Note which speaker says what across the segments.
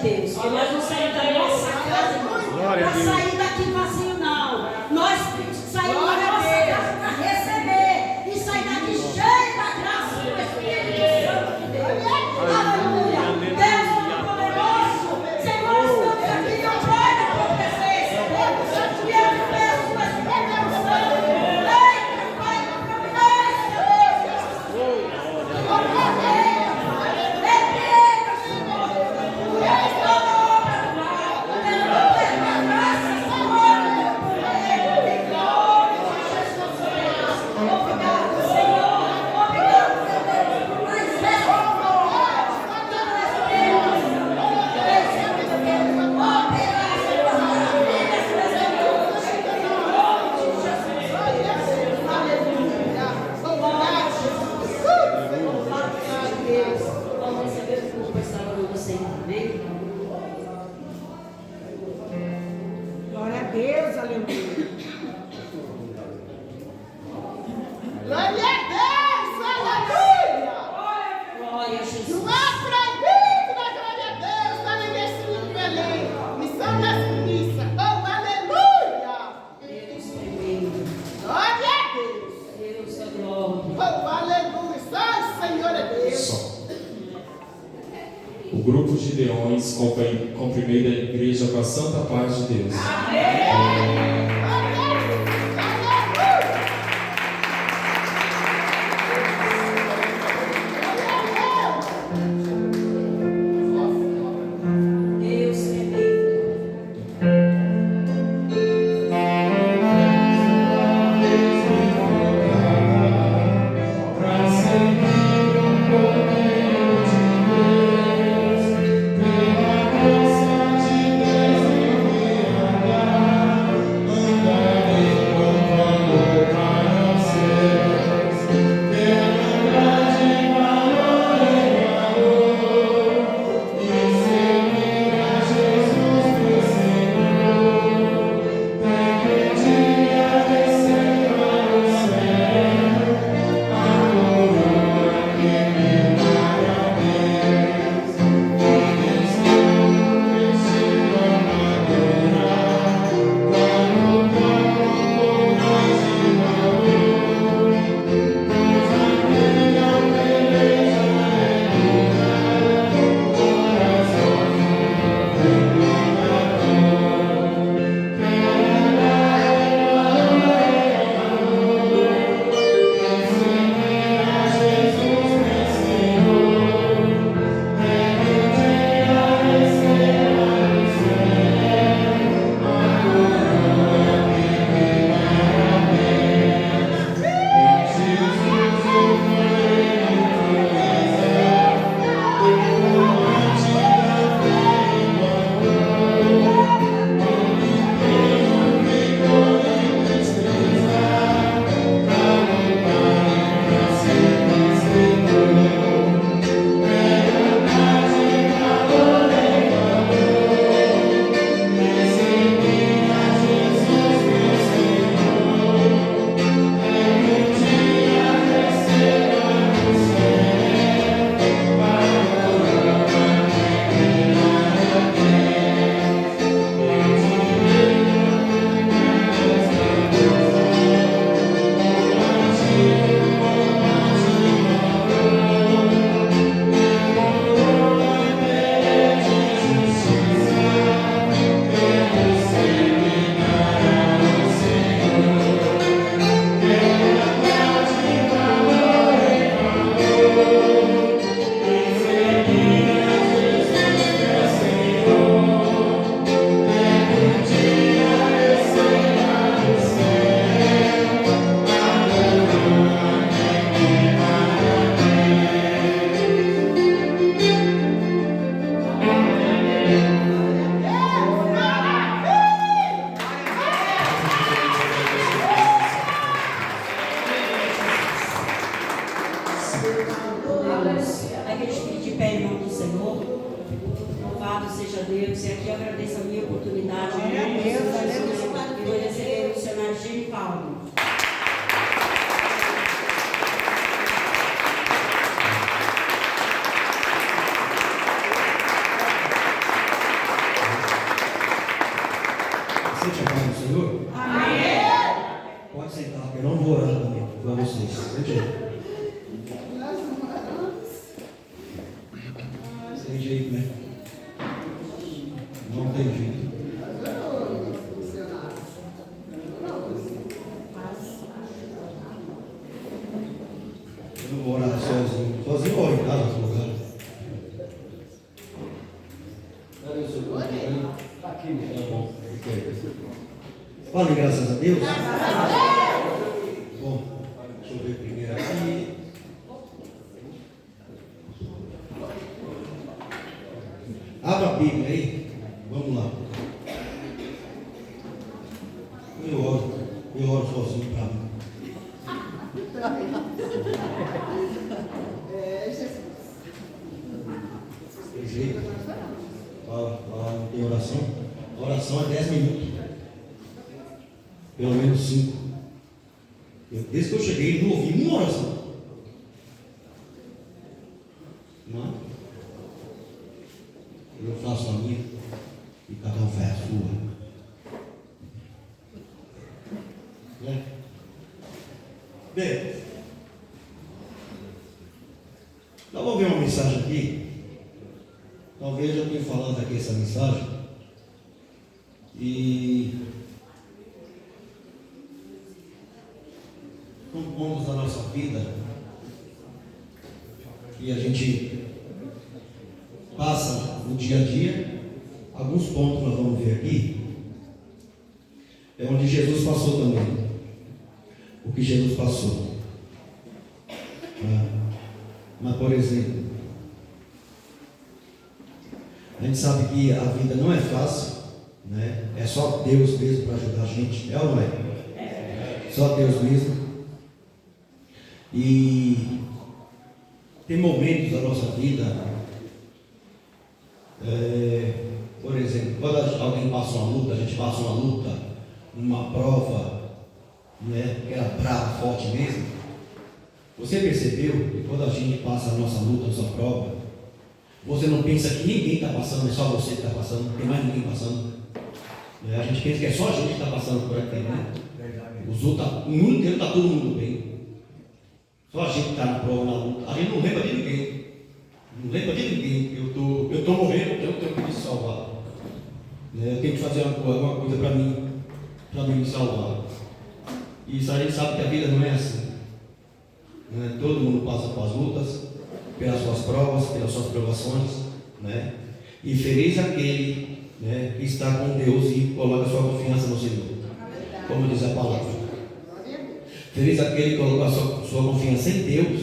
Speaker 1: Deus. Porque nós não saímos da nossa casa, irmãos, para sair daqui vazio, não. Nós saímos da nossa casa para receber e sair daqui cheio da graça do Espírito Santo de Deus. Aleluia. Deus Todo-Poderoso, Senhor, estamos aqui na glória da tua presença, Deus. E eu te peço, Espírito Santo, vem, Pai, na providência, Deus. Glória a Deus.
Speaker 2: Glória a Deus, aleluia. Glória a Deus, aleluia.
Speaker 1: Glória a Jesus.
Speaker 2: Não há proibido da glória a Deus, está na igreja de Belém. Missão das missas. Oh, aleluia.
Speaker 1: Deus tremendo.
Speaker 2: Glória a Deus.
Speaker 1: Deus é glória.
Speaker 2: Oh, aleluia. Só o Senhor é Deus.
Speaker 3: Só. O grupo de leões cumprimenta a igreja com a santa paz de Deus.
Speaker 2: Amém.
Speaker 1: Deus tremendo.
Speaker 3: Pela graça de Deus me
Speaker 4: Senhor?
Speaker 2: Amém.
Speaker 4: Pode sentar, porque eu não vou orar também para vocês. Sem jeito, né? Não tem jeito. Eu não vou orar sozinho. Sozinho eu oro em casa, no lugar. Cadê o seu corpo? Está aqui, tá bom. Fale graças a Deus. Bom, deixa eu ver primeiro aqui. Abra a Bíblia aí. Vamos lá. Eu oro sozinho para mim. Tem jeito? Não tem oração? A oração é 10 minutos. Pelo menos 5. Desde que eu cheguei, não ouvi uma oração. Não? Eu faço a minha e cada um faz a sua. Né? Bem, então vamos ver uma mensagem aqui. Talvez eu tenha falado aqui essa mensagem. E pontos da nossa vida e a gente passa no dia a dia. Alguns pontos nós vamos ver aqui é onde Jesus passou também, o que Jesus passou. Mas por exemplo, a gente sabe que a vida não é fácil, né? É só Deus mesmo para ajudar a gente, é ou não é? Só Deus mesmo. E tem momentos da nossa vida, por exemplo, quando alguém passa uma luta, a gente passa uma luta, uma prova, né, que era brava, forte mesmo. Você percebeu que quando a gente passa a nossa luta, a nossa prova, você não pensa que ninguém está passando, é só você que está passando, não tem mais ninguém passando. A gente pensa que é só a gente que está passando por aqui, né? Os outros, o mundo inteiro está todo mundo bem. Só a gente está na prova, na luta. A gente não lembra de ninguém. Não lembra de ninguém. Eu estou morrendo, eu tenho que me salvar. Eu tenho que fazer alguma coisa para mim me salvar. E isso a gente sabe que a vida não é assim. Todo mundo passa pelas lutas, pelas suas provas, pelas suas provações. E feliz aquele, que está com Deus e coloca sua confiança no Senhor. Como diz a palavra. Feliz aquele que coloca sua confiança em Deus,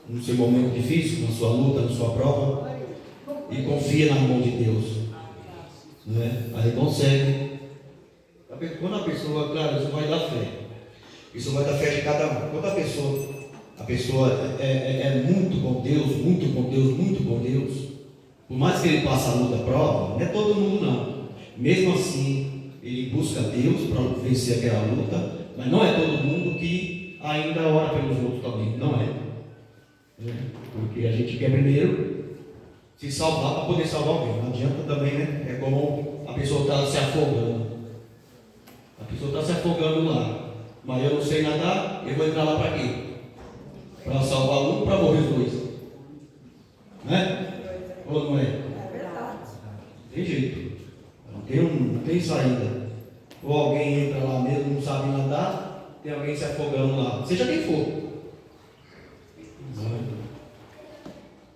Speaker 4: no seu momento difícil, na sua luta, na sua prova, e confia na mão de Deus. Aí consegue. Quando a pessoa, claro, isso vai dar fé. Isso vai dar fé de cada um. Quando a pessoa é muito com Deus, muito com Deus, muito com Deus, por mais que ele passe a luta, a prova, não é todo mundo não. Mesmo assim, ele busca Deus para vencer aquela luta. Mas não é todo mundo que ainda ora pelos outros também, não é? Porque a gente quer primeiro se salvar para poder salvar alguém. Não adianta também, né? É como a pessoa está se afogando. A pessoa está se afogando lá. Mas eu não sei nadar, eu vou entrar lá para quê? Para salvar um, para morrer os dois. Né? Ou não é?
Speaker 1: É verdade.
Speaker 4: Tem jeito. Não tem saída. Ou alguém entra lá mesmo, não sabe nadar, tem alguém se afogando lá, seja quem for.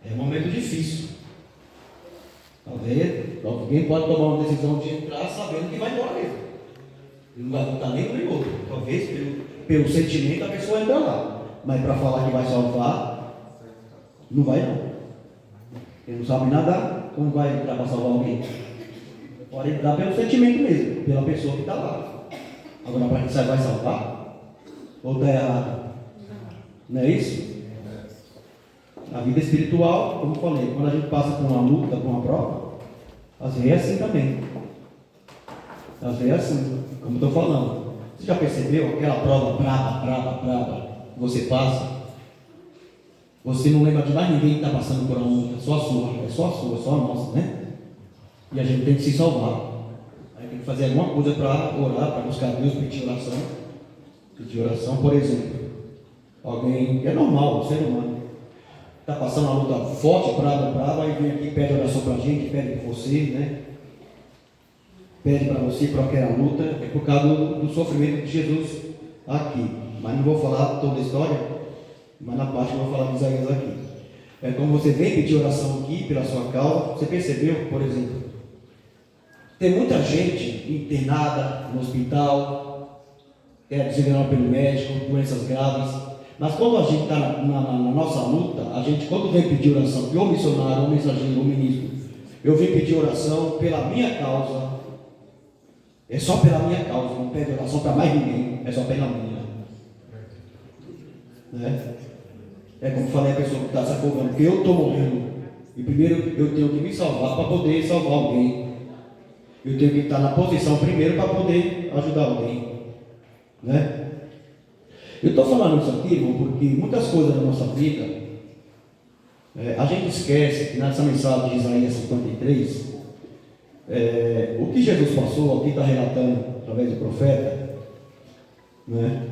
Speaker 4: É um momento difícil. Talvez alguém pode tomar uma decisão de entrar sabendo que vai embora mesmo. Ele não vai voltar nem um nem outro. Talvez pelo sentimento a pessoa entra lá. Mas para falar que vai salvar, não vai não. Ele não sabe nadar, como vai entrar para salvar alguém? Pode dar pelo sentimento mesmo, pela pessoa que está lá. Agora, para que você vai salvar? Ou está errado? Não é isso? A vida espiritual, como eu falei, quando a gente passa por uma luta, por uma prova, às vezes é assim também. Às vezes é assim, como eu estou falando. Você já percebeu aquela prova brava, que você passa? Você não lembra de mais ninguém que está passando por uma luta, só a sua, é só a nossa, né? E a gente tem que se salvar. Aí tem que fazer alguma coisa para orar, para buscar Deus, pedir oração. Pedir oração, por exemplo. Alguém, é normal, ser humano, está passando uma luta forte, brava, e vem aqui, pede oração para a gente, pede por você, né? Pede para você, para aquela luta, é por causa do sofrimento de Jesus aqui. Mas não vou falar toda a história, mas na parte que eu vou falar de Isaías aqui. É como você vem pedir oração aqui pela sua causa, você percebeu, por exemplo, tem muita gente internada no hospital, desligada pelo médico, doenças graves. Mas quando a gente está na nossa luta, a gente, quando vem pedir oração, ou missionário, ou mensageiro, ou ministro, eu vim pedir oração pela minha causa, é só pela minha causa, não pede oração para mais ninguém, é só pela minha. Né? É como falei a pessoa que está se afogando, porque eu estou morrendo, e primeiro eu tenho que me salvar para poder salvar alguém. Eu tenho que estar na posição primeiro para poder ajudar alguém. Né? Eu estou falando isso aqui, irmão, porque muitas coisas na nossa vida, a gente esquece que nessa mensagem de Isaías 53, o que Jesus passou, aqui está relatando através do profeta, né?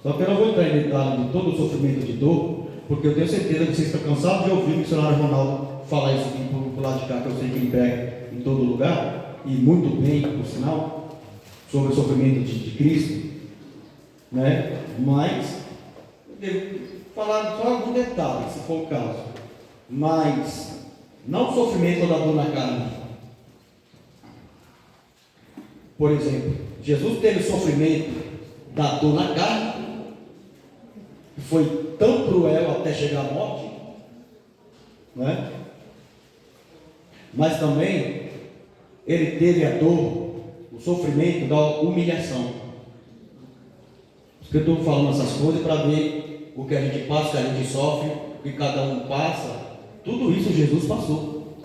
Speaker 4: Só que eu não vou entrar em detalhe de todo o sofrimento de dor, porque eu tenho certeza que vocês estão cansados de ouvir o missionário Ronaldo falar isso aqui por lado de cá, que eu sei que ele prega em todo lugar, e muito bem, por sinal, sobre o sofrimento de Cristo. Né? Mas eu devo falar só algum detalhe, se for o caso, mas não o sofrimento da dor na carne. Por exemplo, Jesus teve o sofrimento da dor na carne, que foi tão cruel até chegar à morte, né? Mas também ele teve a dor, o sofrimento da humilhação. Porque eu estou falando essas coisas para ver o que a gente passa, o que a gente sofre, o que cada um passa. Tudo isso Jesus passou.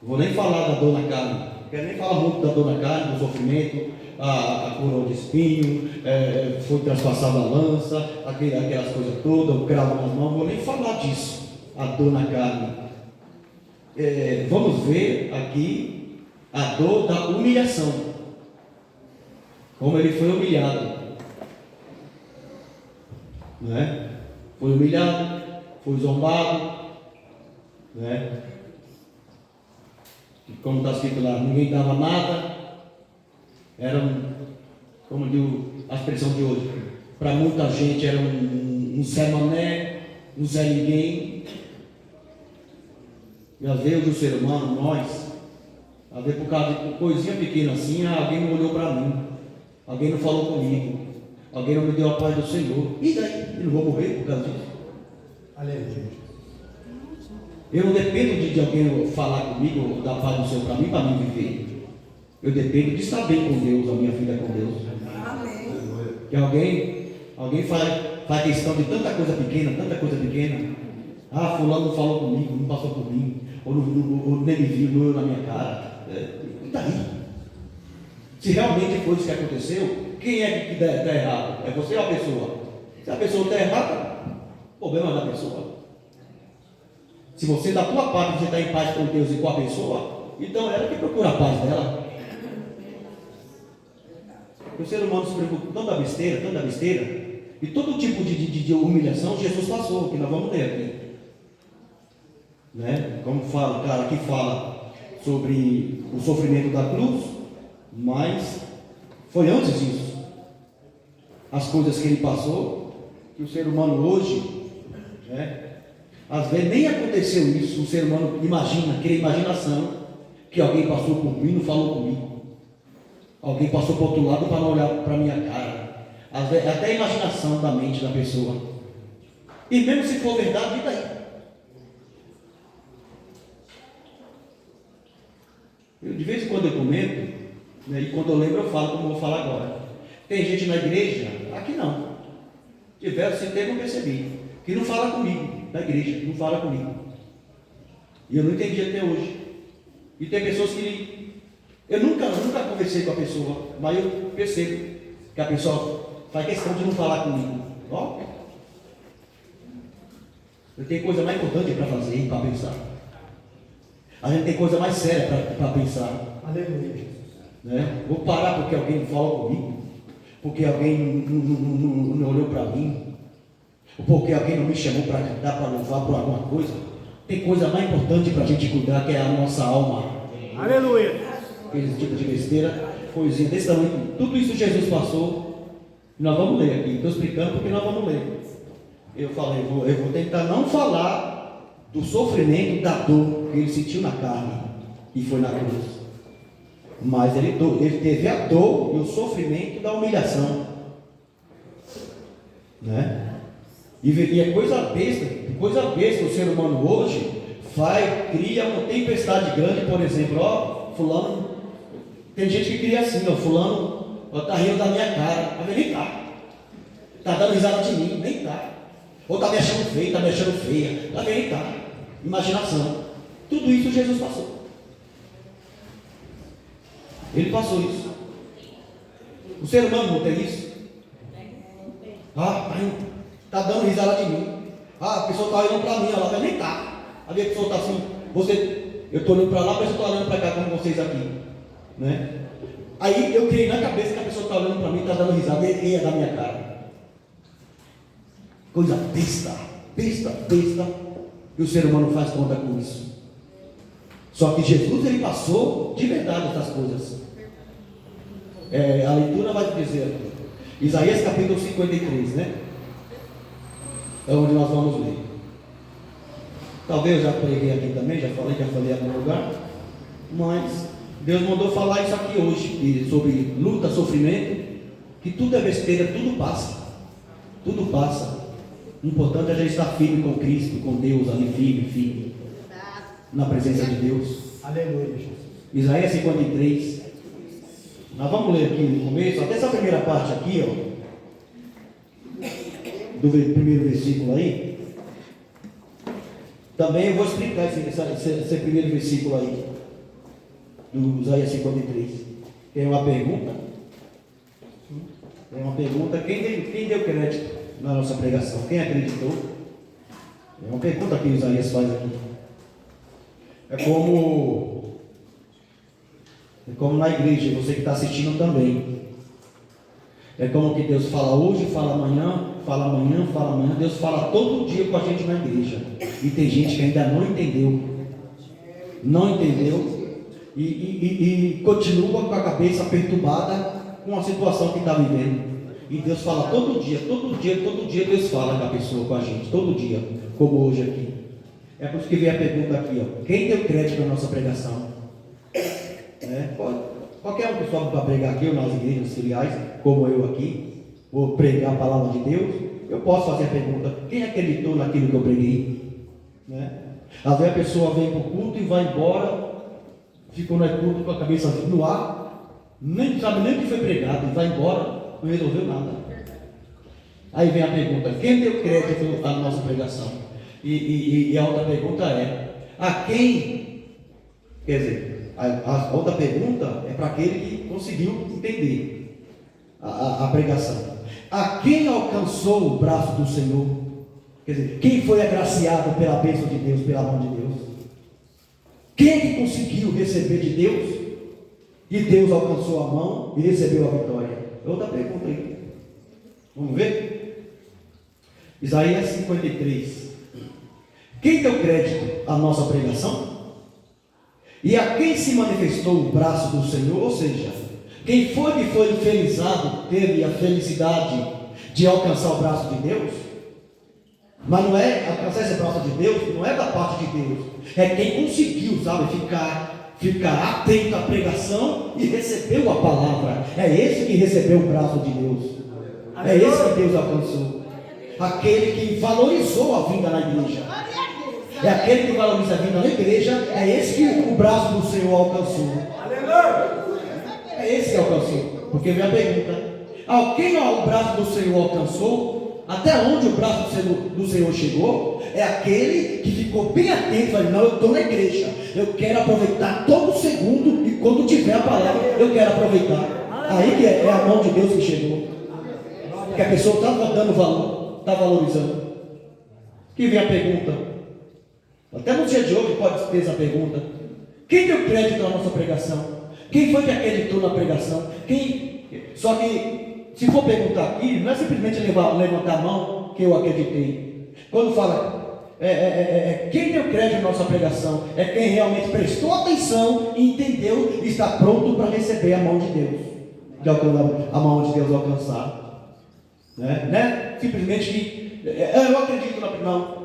Speaker 4: Não vou nem falar da dor na carne. Não quero nem falar muito da dor na carne, do sofrimento, a coroa de espinho, foi traspassada a lança, aquelas coisas todas, o cravo nas mãos. Não vou nem falar disso, a dor na carne. Vamos ver aqui a dor da humilhação. Como ele foi humilhado. Né? Foi humilhado, foi zombado, né? E como está escrito lá, ninguém dava nada, era como diz a expressão de hoje, para muita gente era um Zé Mané, um Zé Ninguém. E às vezes o ser humano, nós, às vezes por causa de coisinha pequena assim, alguém não olhou para mim, alguém não falou comigo. Alguém não me deu a paz do Senhor. E daí? Eu não vou morrer por causa disso. Aleluia. Eu não dependo de alguém falar comigo ou dar paz do Senhor para mim viver. Eu dependo de estar bem com Deus, a minha vida com Deus. Amém. Que alguém faz questão de tanta coisa pequena. Ah, fulano não falou comigo, não passou por mim, ou nem me viu, não olhou na minha cara. E daí? Se realmente foi isso que aconteceu, quem é que está errado? É você ou a pessoa? Se a pessoa está errada, o problema é da pessoa. Se você, da tua parte, você está em paz com Deus e com a pessoa, então ela que procura a paz dela. O ser humano se preocupa com tanta besteira, e todo tipo de humilhação Jesus passou, que nós vamos ler aqui. Né? Como fala, cara, aqui fala sobre o sofrimento da cruz, mas foi antes disso. As coisas que ele passou, que o ser humano hoje, né, às vezes nem aconteceu isso, o ser humano imagina, cria imaginação, que alguém passou por mim e não falou comigo. Alguém passou para o outro lado para não olhar para a minha cara. Às vezes, até a imaginação da mente da pessoa. E mesmo se for verdade, e daí? De vez em quando eu comento, né, e quando eu lembro eu falo como eu vou falar agora. Tem gente na igreja, aqui não. Diversos tempos eu percebi, que não fala comigo, na igreja, não fala comigo. E eu não entendi até hoje. E tem pessoas que eu nunca conversei com a pessoa, mas eu percebo que a pessoa faz questão de não falar comigo. Ó, eu tenho coisa mais importante para fazer e para pensar. A gente tem coisa mais séria para pensar. Aleluia. Né? Vou parar porque alguém não falou comigo, porque alguém não olhou para mim, ou porque alguém não me chamou para cantar, para louvar por alguma coisa. Tem coisa mais importante para a gente cuidar, que é a nossa alma.
Speaker 5: Aleluia.
Speaker 4: Aquele tipo de besteira, coisinha desse tamanho. Tudo isso Jesus passou. E nós vamos ler aqui. Estou explicando porque nós vamos ler. Eu falei, eu vou tentar não falar do sofrimento, da dor que ele sentiu na carne e foi na cruz. Mas ele teve a dor e o sofrimento da humilhação. Né? E é coisa besta, o ser humano hoje cria uma tempestade grande, por exemplo, fulano, tem gente que cria assim, fulano está rindo da minha cara, mas nem está dando risada de mim, nem está, ou está me achando feio, está me achando feia, nem está, imaginação. Tudo isso Jesus passou. Ele passou isso. O ser humano não tem isso. Está dando risada de mim. A pessoa está olhando para mim, ela nem está. A minha pessoa está assim, eu estou olhando para lá, a pessoa está olhando para cá, como vocês aqui. Né? Aí eu criei na cabeça que a pessoa está olhando para mim, está dando risada, e é da minha cara. Coisa besta. E o ser humano faz conta com isso. Só que Jesus, ele passou de verdade essas coisas. A leitura vai dizer aqui. Isaías capítulo 53, né? É onde nós vamos ler. Talvez eu já preguei aqui também, já falei em algum lugar. Mas Deus mandou falar isso aqui hoje, sobre luta, sofrimento, que tudo é besteira, tudo passa. Tudo passa. O importante é a gente estar firme com Cristo, com Deus, ali firme, na presença de Deus.
Speaker 5: Aleluia, Jesus.
Speaker 4: Isaías 53. Nós vamos ler aqui no começo, até essa primeira parte aqui, do primeiro versículo aí. Também eu vou explicar esse primeiro versículo aí, do Isaías 53. Tem uma pergunta. Quem deu crédito na nossa pregação? Quem acreditou? É uma pergunta que Isaías faz aqui. É como na igreja, você que está assistindo também. É como que Deus fala hoje, fala amanhã, Deus fala todo dia com a gente na igreja. E tem gente que ainda não entendeu. E continua com a cabeça perturbada com a situação que está vivendo. E Deus fala todo dia Deus fala com a pessoa, com a gente, todo dia, como hoje aqui. É por isso que vem a pergunta aqui, quem deu crédito na nossa pregação? Qualquer um que sobe para pregar aqui, ou nas igrejas filiais, como eu aqui, vou pregar a palavra de Deus, eu posso fazer a pergunta, quem acreditou naquilo que eu preguei? Às vezes a pessoa vem para o culto e vai embora, ficou no culto com a cabeça no ar, nem sabe nem o que foi pregado, e vai embora, não resolveu nada. Aí vem a pergunta, quem deu crédito à nossa pregação? E a outra pergunta é, a quem? Quer dizer, a outra pergunta é para aquele que conseguiu entender a pregação. A quem alcançou o braço do Senhor? Quer dizer, quem foi agraciado pela bênção de Deus, pela mão de Deus? Quem é que conseguiu receber de Deus? E Deus alcançou a mão e recebeu a vitória? Outra pergunta aí. Vamos ver? Isaías 53. Quem deu crédito à nossa pregação? E a quem se manifestou o braço do Senhor? Ou seja, quem foi que foi infelizado, teve a felicidade de alcançar o braço de Deus? Mas não é alcançar esse braço de Deus, não é da parte de Deus. É quem conseguiu, sabe, ficar atento à pregação e recebeu a palavra. É esse que recebeu o braço de Deus. É esse que Deus alcançou. Aquele que valorizou a vinda na igreja. É aquele que valoriza a vinda na igreja. É esse que o braço do Senhor alcançou. É esse que alcançou. Porque vem a pergunta: quem o braço do Senhor alcançou? Até onde o braço do Senhor chegou? É aquele que ficou bem atento e falou: não, eu estou na igreja, eu quero aproveitar todo segundo, e quando tiver a palavra, eu quero aproveitar. Aí que é a mão de Deus que chegou. Que a pessoa está dando valor, está valorizando. Que vem a pergunta. Até no dia de hoje pode ter essa pergunta: quem deu crédito à nossa pregação? Quem foi que acreditou na pregação? Só que, se for perguntar aqui, não é simplesmente levantar a mão que eu acreditei. Quando fala, quem deu crédito à nossa pregação é quem realmente prestou atenção e entendeu e está pronto para receber a mão de Deus. A mão de Deus alcançar. Né? Simplesmente que, eu acredito na. Não.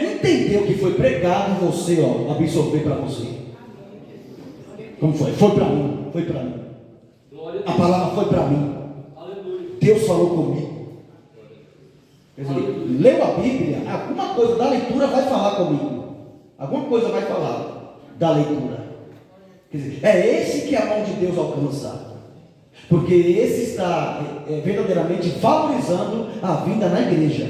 Speaker 4: Entender o que foi pregado e você, absorver para você. Como foi? Foi para mim. Foi para mim. A palavra foi para mim. Deus falou comigo. Quer dizer, leu a Bíblia, alguma coisa da leitura vai falar comigo. Alguma coisa vai falar da leitura. Quer dizer, é esse que a mão de Deus alcança. Porque esse está verdadeiramente valorizando a vida na igreja.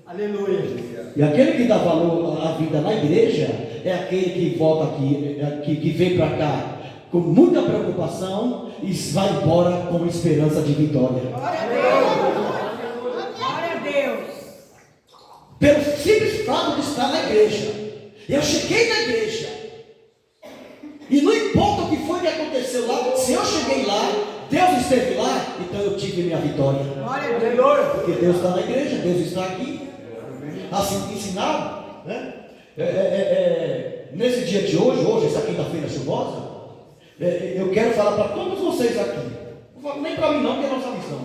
Speaker 5: Aleluia.
Speaker 4: E aquele que dá valor à vida na igreja é aquele que volta aqui, que vem para cá com muita preocupação e vai embora com esperança de vitória.
Speaker 1: Glória a Deus. Glória a Deus.
Speaker 4: Pelo simples fato de estar na igreja. Eu cheguei na igreja. E não importa o que foi que aconteceu lá, se eu cheguei lá, Deus esteve lá, então eu tive minha vitória.
Speaker 1: Glória a Deus.
Speaker 4: Porque Deus está na igreja, Deus está aqui. Assim ensinado, né? Nesse dia de hoje, essa quinta-feira chuvosa, eu quero falar para todos vocês aqui. Não falo nem para mim não, que é a nossa missão.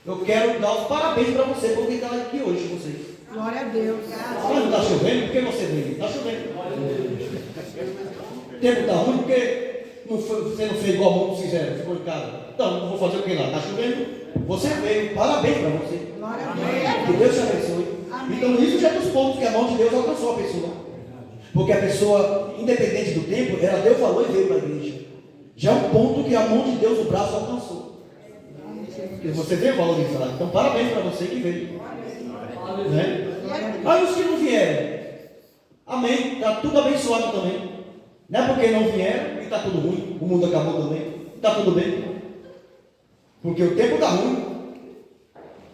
Speaker 4: Eu quero dar os parabéns para você, por quem está aqui hoje, vocês.
Speaker 1: Glória a Deus.
Speaker 4: Mas não está chovendo, por que você veio? Está chovendo. O tempo está ruim, porque você não fez igual muitos fizeram, ficou em casa. Então, não vou fazer o que lá? Está chovendo? Você veio, parabéns para você.
Speaker 1: Glória a Deus.
Speaker 4: Que Deus te abençoe. Então, isso já é dos pontos que a mão de Deus alcançou a pessoa. Porque a pessoa, independente do tempo, ela deu valor e veio para a igreja. Já é um ponto que a mão de Deus, o braço, alcançou. Porque você veio valorizar. Então, parabéns para você que veio. Né? Aí os que não vieram, amém. Está tudo abençoado também. Não é porque não vieram e está tudo ruim. O mundo acabou também. Está tudo bem. Porque o tempo está ruim.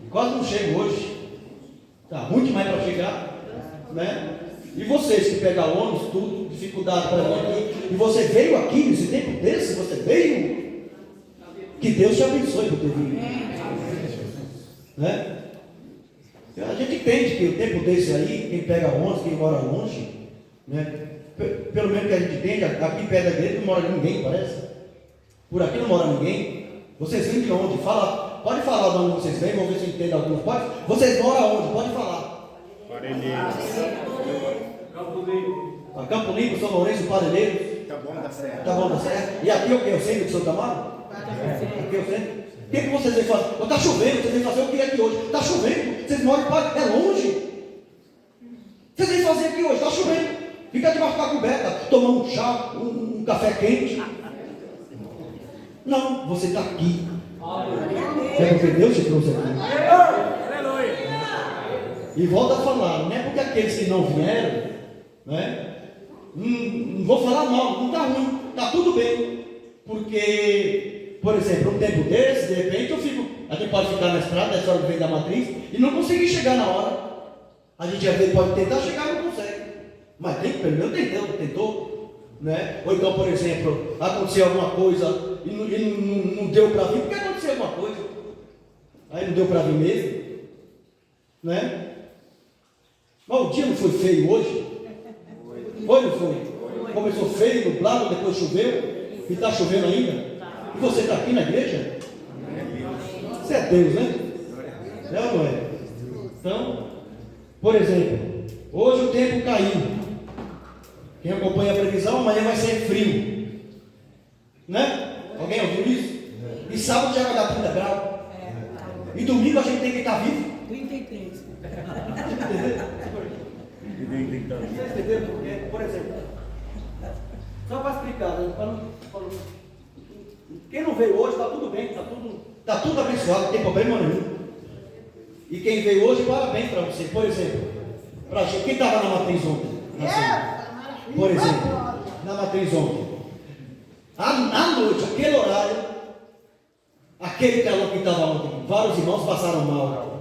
Speaker 4: E quase não chega hoje. Está ruim demais para chegar, né? E vocês que pegam ônibus, tudo, dificuldade para vir aqui, e você veio aqui nesse tempo desse, você veio, que Deus te abençoe por ter vindo, né? A gente entende que o tempo desse aí, quem pega ônibus, quem mora longe, né? Pelo menos que a gente entende, aqui perto da igreja não mora ninguém, parece. Por aqui não mora ninguém. Vocês vêm de onde? Fala. Pode falar de onde vocês vêm, vamos ver se entende alguns. Pode? Vocês moram onde? Pode falar. Campo Limpo, São Lourenço, Parelheiros.
Speaker 5: Tá bom da Serra.
Speaker 4: Tá bom da Serra. E aqui é o que? O centro de Santa Amaro? Aqui é o centro. O que vocês vêm fazer? Está chovendo, vocês vêm fazer o que aqui hoje? Está chovendo, vocês moram em Parelheiros, é longe. Vocês vêm fazer aqui hoje, está chovendo. Fica debaixo da coberta, tomando um chá, um café quente. Não, você está aqui. É porque Deus te trouxe aqui.
Speaker 5: Aleluia.
Speaker 4: E volta a falar, não é porque aqueles que não vieram, né? Não vou falar mal, não está ruim, está tudo bem. Porque, por exemplo, um tempo desse, de repente a gente pode ficar na estrada, a história vem da matriz, e não conseguir chegar na hora. A gente às vezes pode tentar chegar e não consegue. Mas tem, pelo menos tentou, né? Ou então, por exemplo, aconteceu alguma coisa e não deu para vir, porque aconteceu alguma coisa. Aí não deu para vir mesmo, né? Mas o dia não foi feio hoje? Foi ou não foi? Começou feio, nublado, depois choveu, e está chovendo ainda. E você está aqui na igreja? Isso é Deus, né? É ou não é? Então, por exemplo, hoje o tempo caiu. Quem acompanha a previsão, amanhã vai ser frio. Né? Alguém ouviu isso? E sábado já vai dar 30 graus. E domingo a gente tem que estar vivo.
Speaker 1: 33.
Speaker 4: Vocês entenderam por quê? Por exemplo, só para explicar, né? Quem não veio hoje, está tudo bem, está tudo abençoado, não tem problema nenhum. E quem veio hoje, parabéns para você. Por exemplo, para gente, quem estava na matriz ontem? Por exemplo, na matriz ontem. À noite, aquele horário, aquele calor que estava ontem, vários irmãos passaram mal.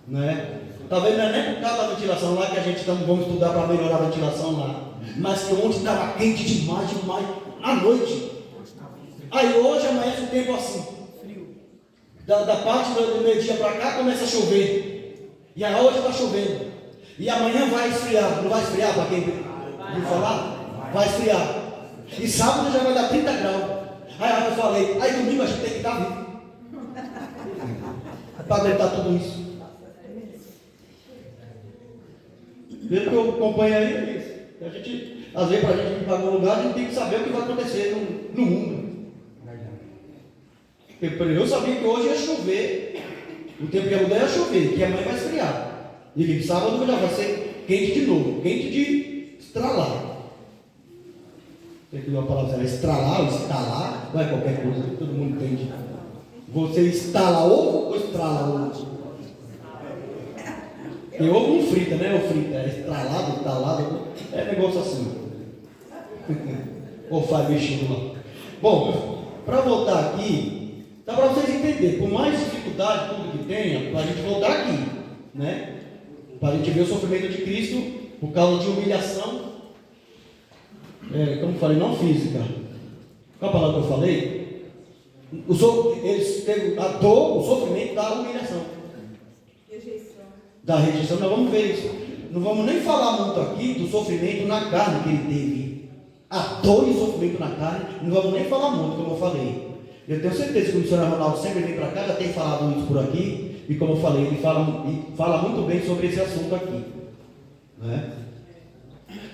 Speaker 4: Né? Talvez não é nem por causa da ventilação lá que a gente vamos estudar para melhorar a ventilação lá. Mas que ontem estava quente demais. à noite. Aí hoje amanhece o tempo assim. Da parte do meio-dia para cá começa a chover. E aí hoje está chovendo. E amanhã vai esfriar. Não vai esfriar para quem viu falar? Vai esfriar. E sábado já vai dar 30 graus. Aí eu falei, aí domingo a gente tem que estar vivo. Para aguentar tudo isso. Pelo que eu acompanho aí, é isso. A gente, às vezes, para a gente ir para algum lugar, a gente tem que saber o que vai acontecer no mundo. Eu sabia que hoje ia chover, o tempo que ia mudar ia chover, que amanhã vai esfriar. E que sábado já vai ser quente de novo, quente de estralar. Tem que uma palavra, era estralar ou estalar, não é qualquer coisa, todo mundo entende. Você estala ovo ou estrala ovo? Tem ovo não frita, né? Ou frita, é estralado, estalado, é negócio assim. Ou faz mexido lá. Bom, para voltar aqui, dá para vocês entenderem, por mais dificuldade, tudo que tenha, para a gente voltar aqui, né? Para a gente ver o sofrimento de Cristo por causa de humilhação, como eu falei, não física. Qual a palavra que eu falei? Eles teve a dor, o sofrimento da humilhação. Da rejeição, nós vamos ver isso. Não vamos nem falar muito aqui do sofrimento na carne que ele teve. A dor e o sofrimento na carne, não vamos nem falar muito, como eu falei. Eu tenho certeza que o missionário Ronaldo sempre vem para cá, já tem falado isso por aqui, e como eu falei, ele fala muito bem sobre esse assunto aqui, né?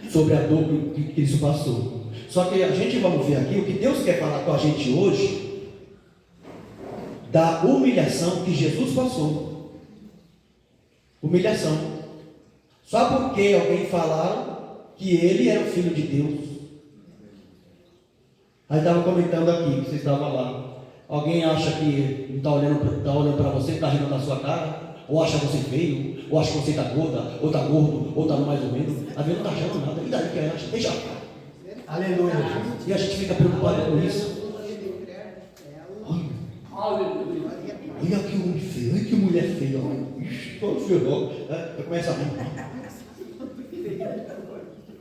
Speaker 4: Sobre a dor que isso passou. Só que a gente vamos ver aqui o que Deus quer falar com a gente hoje, da humilhação que Jesus passou. Humilhação. Só porque alguém falaram que ele era o Filho de Deus. Aí estava comentando aqui, que você estava lá. Alguém acha que está olhando para você, está rindo na sua cara, ou acha você feio, ou acha que você está gorda, ou está gordo, ou está mais ou menos. Às vezes não está achando nada. E daí que acha? Deixa.
Speaker 5: Aleluia.
Speaker 4: E a gente fica preocupado com isso. Olha que homem feio, olha que mulher feia. Todo feio. Eu começo a rir.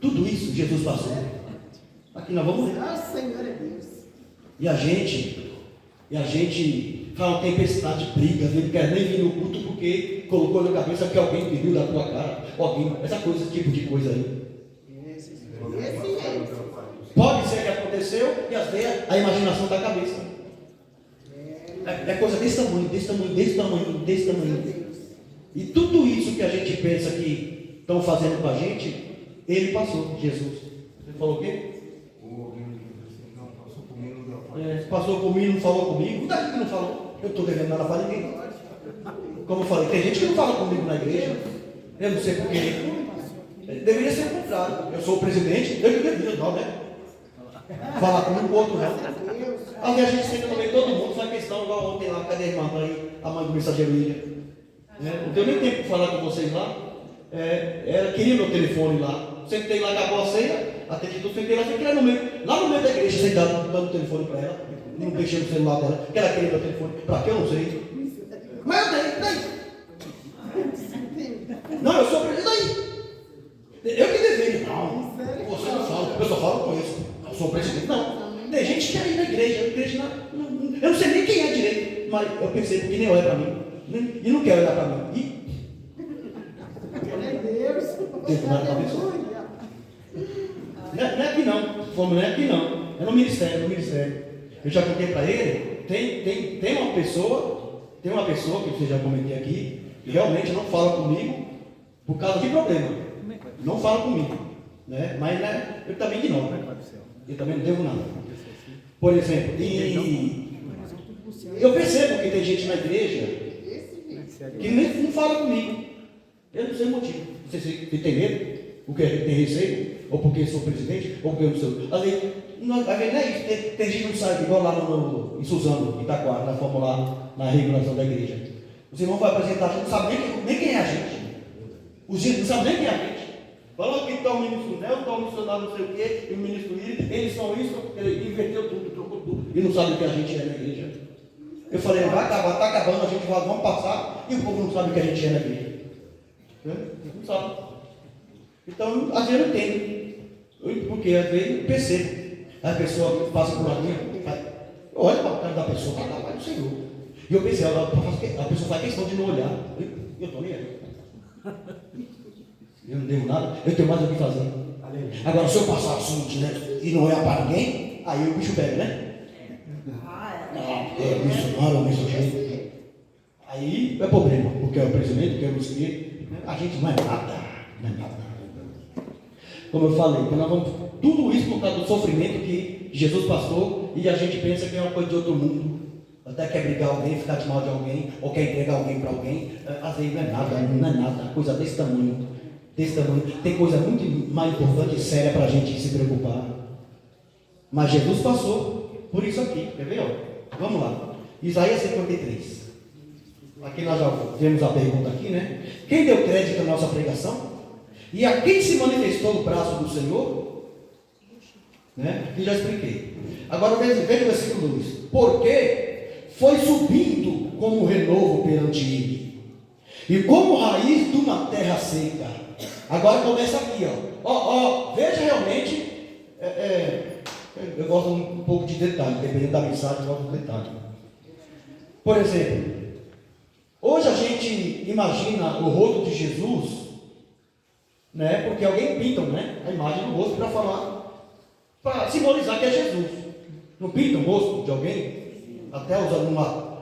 Speaker 4: Tudo isso Jesus passou. Aqui nós vamos ver.
Speaker 2: Nosso Senhor é Deus.
Speaker 4: E a gente faz uma tempestade, briga, não quer nem vir no culto porque colocou na cabeça que alguém pediu da tua cara, alguém, essa coisa, esse tipo de coisa aí. Pode ser que aconteceu e às vezes a imaginação da cabeça. É coisa desse tamanho, desse tamanho, desse tamanho, desse tamanho. E tudo isso que a gente pensa que estão fazendo com a gente, ele passou, Jesus. Você falou o quê? Passou por mim, não falou comigo. Daí que não falou. Eu estou devendo nada para ninguém. Como eu falei, tem gente que não fala comigo na igreja. Eu não sei porquê. Deveria ser o contrário. Eu sou o presidente, eu que deveria, não, né? Falar comigo com o outro, não. Às vezes a gente senta no meio, todo mundo faz questão, igual ontem lá, cadê a irmã aí, a mãe do mensageiro William? Não tenho nem tempo para falar com vocês lá. Ela queria meu telefone lá. Sentei lá, acabou a ceia, atendi tudo, sentei lá, fiquei lá no meio da igreja, sentado, dando o telefone para ela. Não deixei no celular dela, que ela queria meu telefone. Para quê? Eu não sei. Mas eu dei, daí. Não, eu sou presidente, daí. Eu que deveria. Não, você não fala, eu só falo com isso. Eu sou presidente, não. Tem gente que quer ir na igreja, eu não sei nem quem é direito, mas eu pensei que nem olha para mim. E não quer olhar para mim. Não é aqui não, não é aqui não, é no ministério, Eu já contei para ele, tem uma pessoa que eu já comentei aqui, que realmente não fala comigo por causa de problema. Não fala comigo, né? Mas né, eu também ignoro, eu também não devo nada. Por exemplo, eu percebo que tem gente na igreja que nem não fala comigo. Eu não sei o motivo. Não sei se tem medo, porque tem receio, ou porque sou presidente, ou porque eu não sei. Às vezes não é isso. Tem gente que não sabe, igual lá em Suzano, Itaquá, nós fomos lá na reinauguração da igreja. Os irmãos vão apresentar, a gente não sabe nem quem é a gente. Os irmãos não sabem nem quem é a gente. Falou que está o ministro Nel, está o missionário não sei o quê, e o ministro Iri, eles são isso, ele inverteu tudo, trocou tudo, e não sabe o que a gente é na igreja. Eu falei, vai acabar, está acabando, a gente vamos passar, e o povo não sabe o que a gente é na igreja. Não sabe. Então, às vezes eu entendo, porque às vezes eu percebo. A pessoa passa por ali, olha para o cara da pessoa, fala, vai do Senhor. E eu pensei, a pessoa faz questão de não olhar. Eu estou nem aí. Eu não devo nada, eu tenho mais o que fazer. Agora, se eu passar assunto, né, e não olhar para ninguém, aí o bicho pega, né? Missionário, mensageiro. Aí é problema, porque é o presidente, porque é o ministro. A gente não é nada, não é nada. Como eu falei, nós vamos, tudo isso por causa do sofrimento que Jesus passou e a gente pensa que é uma coisa de outro mundo. Até quer brigar alguém, ficar de mal de alguém, ou quer entregar alguém para alguém. Às vezes não é nada, coisa desse tamanho. Tem coisa muito mais importante e séria para a gente se preocupar. Mas Jesus passou por isso aqui, quer ver? Ó? Vamos lá. Isaías 53. Aqui nós já vemos a pergunta aqui, né? Quem deu crédito à nossa pregação? E a quem se manifestou o braço do Senhor? Né? Aqui já expliquei. Agora veja o versículo 2. Porque foi subindo como renovo perante ele, e como raiz de uma terra seca. Agora começa aqui, ó. Veja realmente. Eu gosto um pouco de detalhe, dependendo da mensagem, eu gosto de detalhe. Por exemplo, hoje a gente imagina o rosto de Jesus, né? Porque alguém pinta, né, a imagem do rosto para falar, para simbolizar que é Jesus. Não pinta o rosto de alguém? Até usando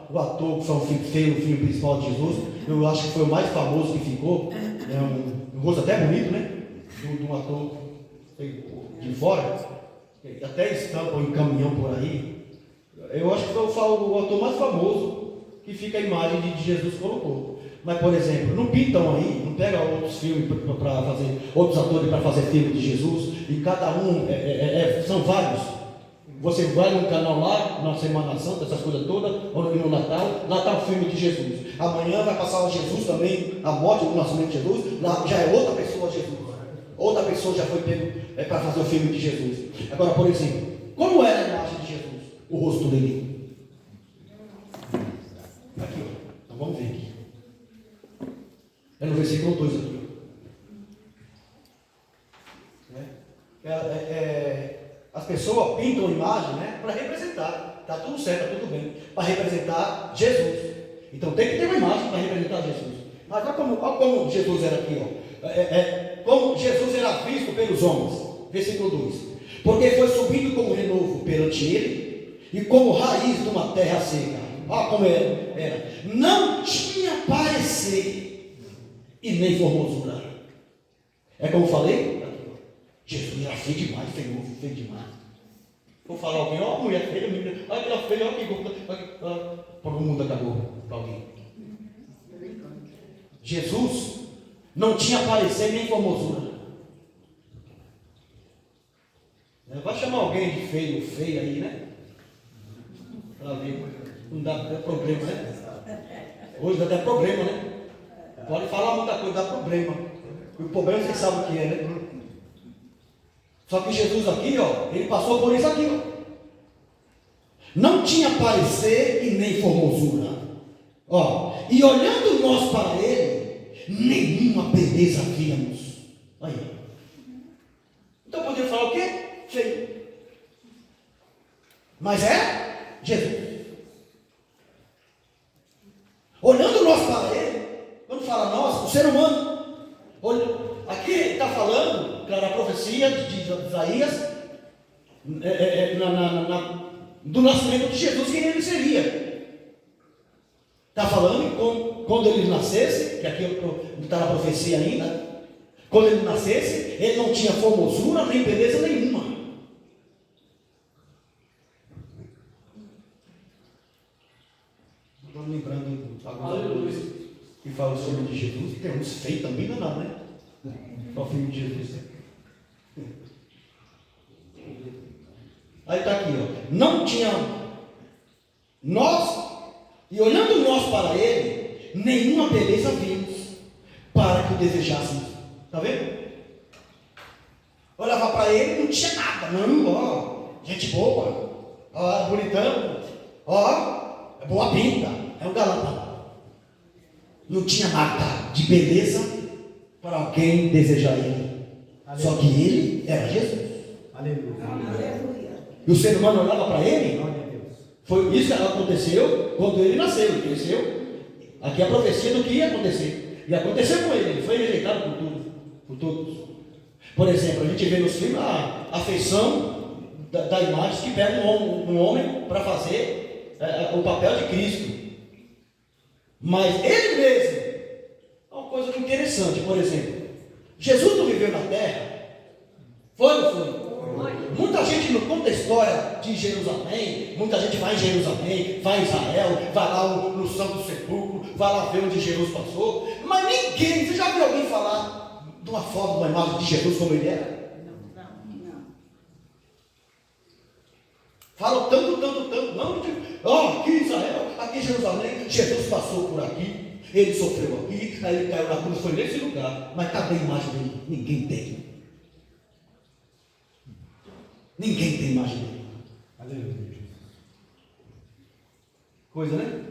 Speaker 4: o ator que foi o filho principal de Jesus, eu acho que foi o mais famoso que ficou. Um rosto até bonito, né? De um ator de fora, até estampam em caminhão por aí. Eu acho que foi o ator mais famoso que fica a imagem de Jesus colocou. Mas, por exemplo, não pintam aí, não pega outros filmes para fazer, outros atores para fazer filme de Jesus, e cada um são vários. Você vai num canal lá, na Semana Santa, essas coisas todas, ou no Natal, lá está o filme de Jesus. Amanhã vai passar o Jesus também, a morte do nascimento de Jesus, lá já é outra pessoa Jesus. Outra pessoa já foi pego para fazer o filme de Jesus. Agora, por exemplo, como era a imagem de Jesus? O rosto dele. Aqui, ó. Então vamos ver aqui. É no versículo 2 aqui. As pessoas pintam a imagem, né, para representar. Está tudo certo, está tudo bem. Para representar Jesus. Então tem que ter uma imagem para representar Jesus. Mas olha como Jesus era aqui, ó. Como Jesus era visto pelos homens. Versículo 2. Porque foi subindo como renovo perante ele, e como raiz de uma terra seca. Olha como era. Não tinha parecer e nem formosura. É como eu falei? Jesus era feio demais, feio demais. Vou falar alguém, ó, mulher feia, menina, olha aquela feia, olha que gorda. O mundo acabou para alguém. Jesus não tinha parecer nem formosura. Vai chamar alguém de feio, feia aí, né? Para ver, não dá problema, né? Hoje dá até problema, né? Pode falar muita coisa, dá problema. E o problema vocês sabem o que é, né? Só que Jesus aqui, ó, ele passou por isso aqui, ó. Não tinha parecer e nem formosura. Ó, e olhando nós para ele, nenhuma beleza víamos. Aí. Então poderia falar o quê? Feio. Mas é Jesus. Olhando nós para ele, quando fala nós, o ser humano, aqui está falando, claro, a profecia de Isaías, do nascimento de Jesus, quem ele seria. Está falando quando ele nascesse, que aqui está na profecia ainda, quando ele nascesse, ele não tinha formosura nem beleza nenhuma. Estou lembrando alguns atores que falam sobre de Jesus, e tem uns feios também, não, né? Só o filme de Jesus. Aí está aqui, ó. Não tinha nós, e olhando nós para ele, nenhuma beleza vimos para que o desejássemos. Está vendo? Olhava para ele, não tinha nada. Não, ó, gente boa, ó, bonitão, ó, é boa pinta, é um galã. Não tinha nada de beleza para alguém desejar ele. Aleluia. Só que ele era Jesus.
Speaker 5: Aleluia.
Speaker 1: Aleluia.
Speaker 4: E o ser humano olhava para ele.
Speaker 5: Glória a Deus.
Speaker 4: Foi isso que aconteceu quando ele nasceu, ele cresceu. Aqui é a profecia do que ia acontecer. E aconteceu com ele foi rejeitado por tudo, por todos. Por exemplo, a gente vê nos filmes a afeição da imagem que pega um homem para fazer o papel de Cristo. Mas ele mesmo, é uma coisa interessante, por exemplo, Jesus não viveu na terra? Foi ou não foi? Muita gente não conta a história de Jerusalém, muita gente vai em Jerusalém, vai em Israel, vai lá no Santo Sepulcro, vai lá ver onde Jesus passou, mas ninguém, você já viu alguém falar de uma foto, uma imagem de Jesus como ele era?
Speaker 1: Não.
Speaker 4: Falam tanto, não, aqui em Israel, aqui em Jerusalém, Jesus passou por aqui, ele sofreu aqui, aí ele caiu na cruz, foi nesse lugar, mas cadê a imagem dele? Ninguém tem. Ninguém tem imagem dele.
Speaker 5: Aleluia, Jesus.
Speaker 4: Coisa, né?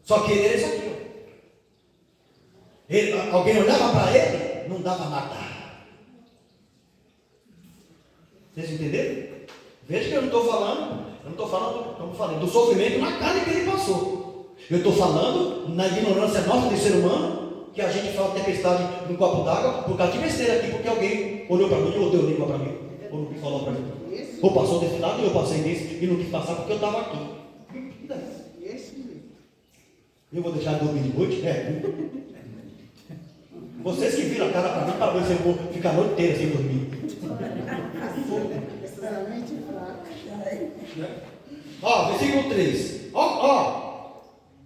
Speaker 4: Só que ele era isso aqui, ó. Alguém olhava para ele, não dava nada. Vocês entenderam? Veja que eu não estou falando do sofrimento na carne que ele passou. Eu estou falando na ignorância nossa de ser humano, que a gente fala tempestade no copo d'água, por causa de besteira aqui, porque alguém olhou para mim, ou deu língua para mim, ou não falou para mim. Ou passou desse lado e eu passei nesse, e não quis passar porque eu estava aqui. E daí? Eu vou deixar dormir de noite? Vocês que viram a cara para mim, para ver se eu vou ficar a noite inteira sem dormir. Ó, versículo 3. Ó,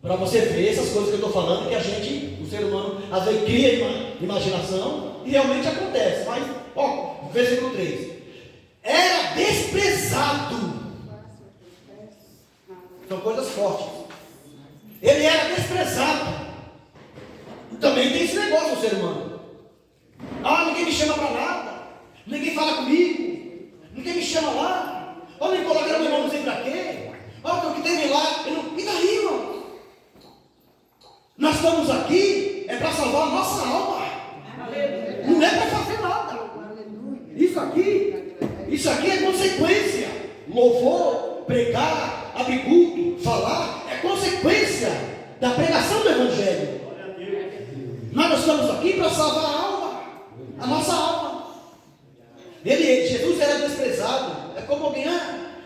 Speaker 4: para você ver essas coisas que eu estou falando, que a gente, o ser humano, às vezes cria imaginação e realmente acontece. Mas, ó, versículo 3. Era desprezado. São coisas fortes. Ele era desprezado. Também tem esse negócio no ser humano. Ninguém me chama para nada. Ninguém fala comigo. Ninguém me chama lá. Nem coloca meu irmão, não sei para quê. O que teve lá. E daí, irmão? Nós estamos aqui é para salvar a nossa alma. Não é para fazer nada. Isso aqui é consequência. Louvor, pregar, abrir culto, falar, é consequência da pregação do Evangelho. Nós estamos aqui para salvar a alma, a nossa alma. Jesus era desprezado. É como alguém,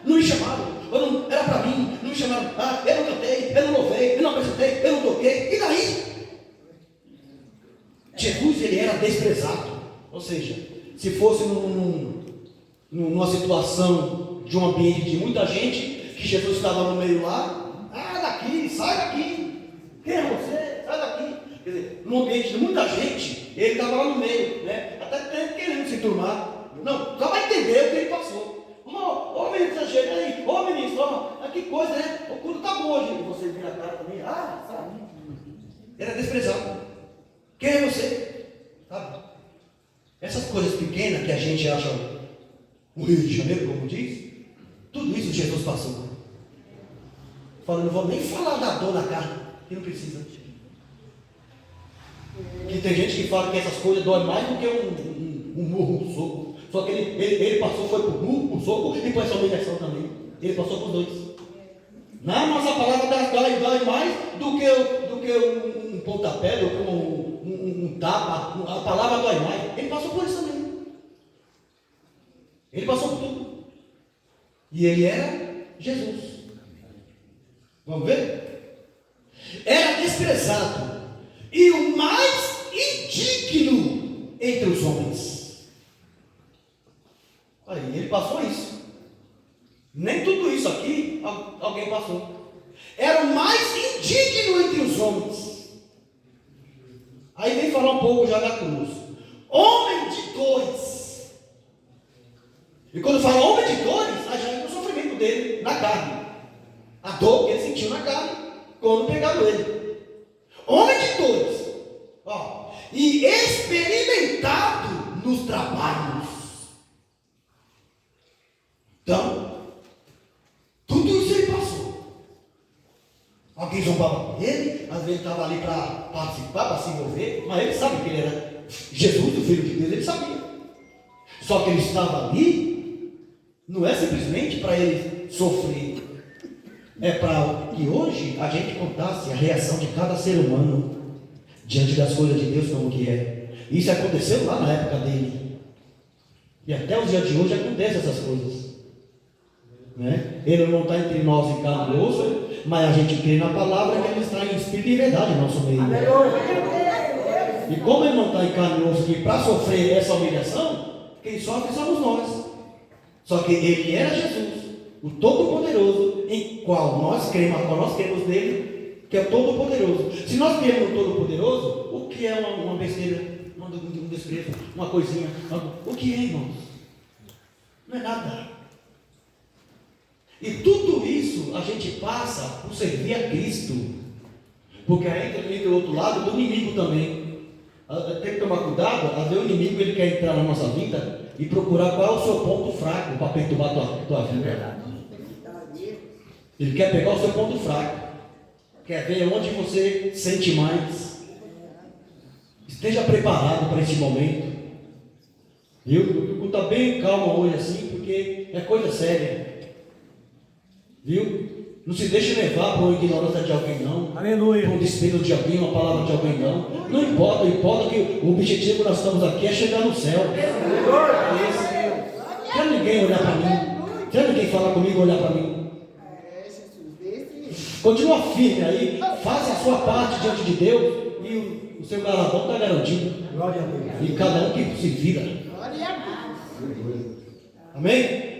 Speaker 4: não me chamaram, não, era para mim, não me chamaram, eu não cantei, eu não louvei, eu não apresentei, eu não toquei, e daí? Jesus, ele era desprezado. Ou seja, se fosse numa situação de um ambiente de muita gente, que Jesus estava no meio lá, sai daqui, quem é você? Sai daqui. Quer dizer, num ambiente de muita gente, ele estava lá no meio, né? Até querendo se turmar. Não, só vai entender o que ele passou. Ô menino estrangeiro, aí, ô ministro, que coisa, né? O culto está bom hoje. E você vira a cara também, sabe? Ele é desprezado. Quem é você? Sabe? Essas coisas pequenas que a gente acha o Rio de Janeiro, como diz, tudo isso Jesus passou. Falando, não vou nem falar da dor na carne, que não precisa. Que tem gente que fala que essas coisas doem mais do que um murro, um soco. Só que ele passou, foi por murro, por soco e por essa humilhação também. Ele passou por dois. Na nossa palavra dói mais do que um pontapé, do que um tapa. A palavra dói mais. Ele passou por isso também. Ele passou por tudo. E ele era Jesus. Vamos ver? Era desprezado e o mais indigno entre os homens. Aí ele passou isso. Nem tudo isso aqui alguém passou. Era o mais indigno entre os homens. Aí vem falar um pouco já da cruz. Homem de dores. E quando fala homem de dores, aí já entra o sofrimento dele na carne. A dor que ele sentiu na carne quando pegaram ele. Homem de dores. E experimentado nos trabalhos. Então, tudo isso ele passou. Alguém zombava com ele, às vezes estava ali para participar, para se envolver, mas ele sabe que ele era Jesus, o Filho de Deus, ele sabia. Só que ele estava ali Não é simplesmente para ele sofrer. É para que hoje a gente contasse a reação de cada ser humano diante das coisas de Deus como que é. Isso aconteceu lá na época dele. E até os dias de hoje acontecem essas coisas. Né? Ele não está entre nós em carne e osso, mas a gente crê na palavra que ele está em espírito e verdade em nosso meio. E como ele não está em carne e osso aqui para sofrer essa humilhação, quem sofre somos nós. Só que ele era Jesus, o Todo-Poderoso, em qual nós cremos nele, que é o Todo-Poderoso. Se nós cremos no Todo-Poderoso, o que é uma besteira, um desprezo, uma coisinha? O que é, irmãos? Não é nada. E tudo isso a gente passa por servir a Cristo, porque aí entra o outro lado do inimigo também. Tem que tomar cuidado, às vezes o inimigo ele quer entrar na nossa vida e procurar qual é o seu ponto fraco para perturbar a tua vida. Ele quer pegar o seu ponto fraco, quer ver onde você sente mais. Esteja preparado para esse momento. Viu? Eu estou bem calmo hoje assim, porque é coisa séria. Viu? Não se deixe levar por uma ignorância de alguém, não.
Speaker 5: Aleluia.
Speaker 4: Por um desprezo de alguém, uma palavra de alguém, não. Não importa, importa que o objetivo que nós estamos aqui é chegar no céu. Quer ninguém olhar para mim? Quer ninguém falar comigo, olhar para mim? Continua firme aí, faça a sua parte diante de Deus e o seu galardão está garantido.
Speaker 5: Glória a Deus.
Speaker 4: E cada um que se vira. Amém?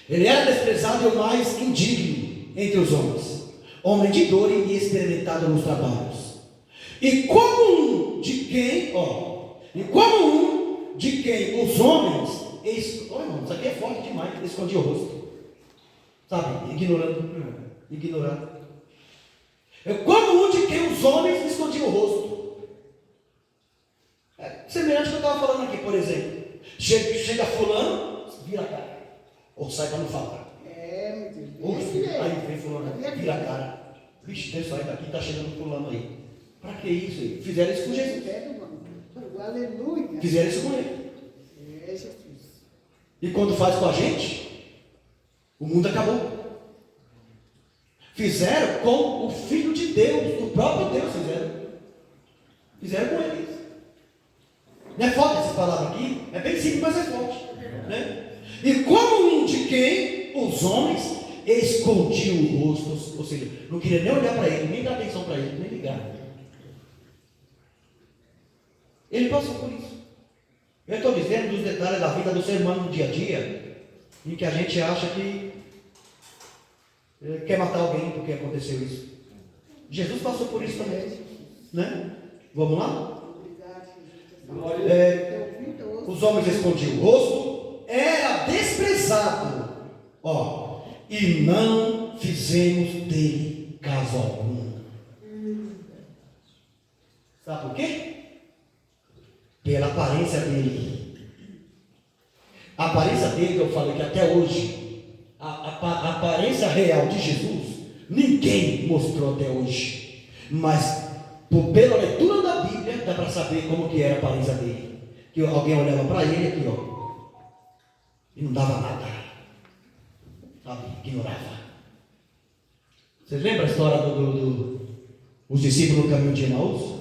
Speaker 4: Ele era desprezado e o mais indigno entre os homens, homem de dor e experimentado nos trabalhos. E como um de quem os homens, irmão, isso aqui é forte demais, escondia o rosto, sabe, ignorando. É como um de quem os homens escondiam o rosto. É semelhante ao que eu estava falando aqui, por exemplo. Chega fulano, vira a cara. Ou sai para não falar. Aí vem fulano, vira a cara. Vixe, Deus sai daqui, está chegando fulano aí. Para que isso aí? Fizeram isso com Jesus.
Speaker 2: Aleluia.
Speaker 4: Fizeram isso com ele. E quando faz com a gente, o mundo acabou. Fizeram com o Filho de Deus, o próprio Deus fizeram com ele. Não é forte essa palavra aqui? É bem simples, mas é forte. Né? E como um de quem os homens escondiam o rosto, ou seja, não queria nem olhar para ele, nem dar atenção para ele, nem ligar. Ele passou por isso. Eu estou dizendo dos detalhes da vida do ser humano no dia a dia, em que a gente acha que quer matar alguém porque aconteceu isso. Jesus passou por isso também, né? Vamos lá? Os homens escondiam o rosto, era desprezado, e não fizemos dele caso algum. Sabe por quê? Pela aparência dele. A aparência dele, que eu falei que até hoje, a aparência real de Jesus, ninguém mostrou até hoje. Mas, pela leitura da Bíblia, dá para saber como que era a aparência dele. Que alguém olhava para ele aqui, e não dava nada. Sabe? Ignorava. Vocês lembram a história dos discípulos no caminho de Emaús?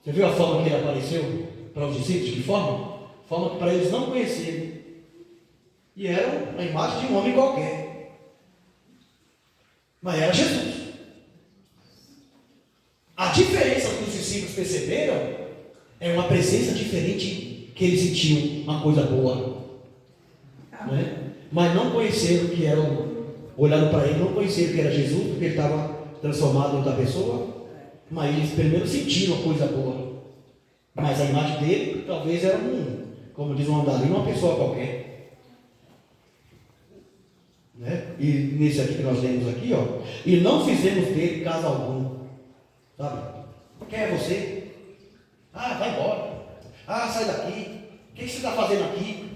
Speaker 4: Você viu a forma que ele apareceu para os discípulos? De que forma? Forma que para eles não conhecerem. E era a imagem de um homem qualquer. Mas era Jesus. A diferença que os discípulos perceberam é uma presença diferente que eles sentiam, uma coisa boa. Né? Mas não conheceram que era, olharam para ele, não conheceram que era Jesus, porque ele estava transformado em outra pessoa. Mas eles primeiro sentiram uma coisa boa. Mas a imagem dele talvez era como diz um andarilho, uma pessoa qualquer. Né? E nesse aqui que nós lemos aqui, e não fizemos dele caso algum. Sabe? Quem é você? Vai embora. Sai daqui. O que você está fazendo aqui?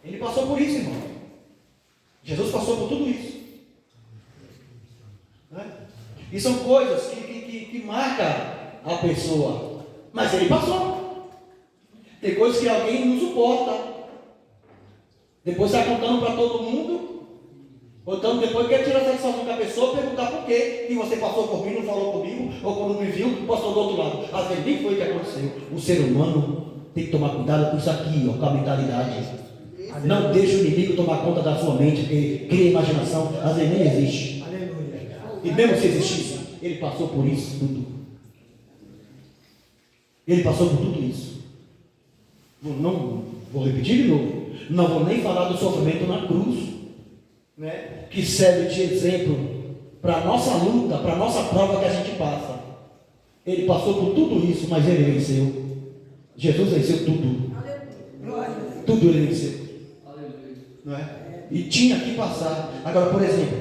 Speaker 4: Ele passou por isso, irmão. Jesus passou por tudo isso. Né? E são coisas que marcam a pessoa. Mas ele passou. Tem coisas que alguém não suporta. Depois está contando para todo mundo. Então depois quer tirar satisfação com a pessoa, perguntar por quê. E você passou por mim, não falou comigo, ou quando me viu, passou do outro lado. Às vezes nem foi o que aconteceu. O ser humano tem que tomar cuidado com isso aqui, ó, com a mentalidade. Não deixe o inimigo tomar conta da sua mente, porque cria imaginação, às vezes nem existe.
Speaker 5: Aleluia.
Speaker 4: E mesmo se existisse, ele passou por isso tudo. Ele passou por tudo isso. Não vou repetir de novo. Não vou nem falar do sofrimento na cruz, né? Que serve de exemplo para a nossa luta, para a nossa prova que a gente passa. Ele passou por tudo isso, mas ele venceu. Jesus venceu tudo. Tudo ele venceu. Não é? E tinha que passar. Agora, por exemplo,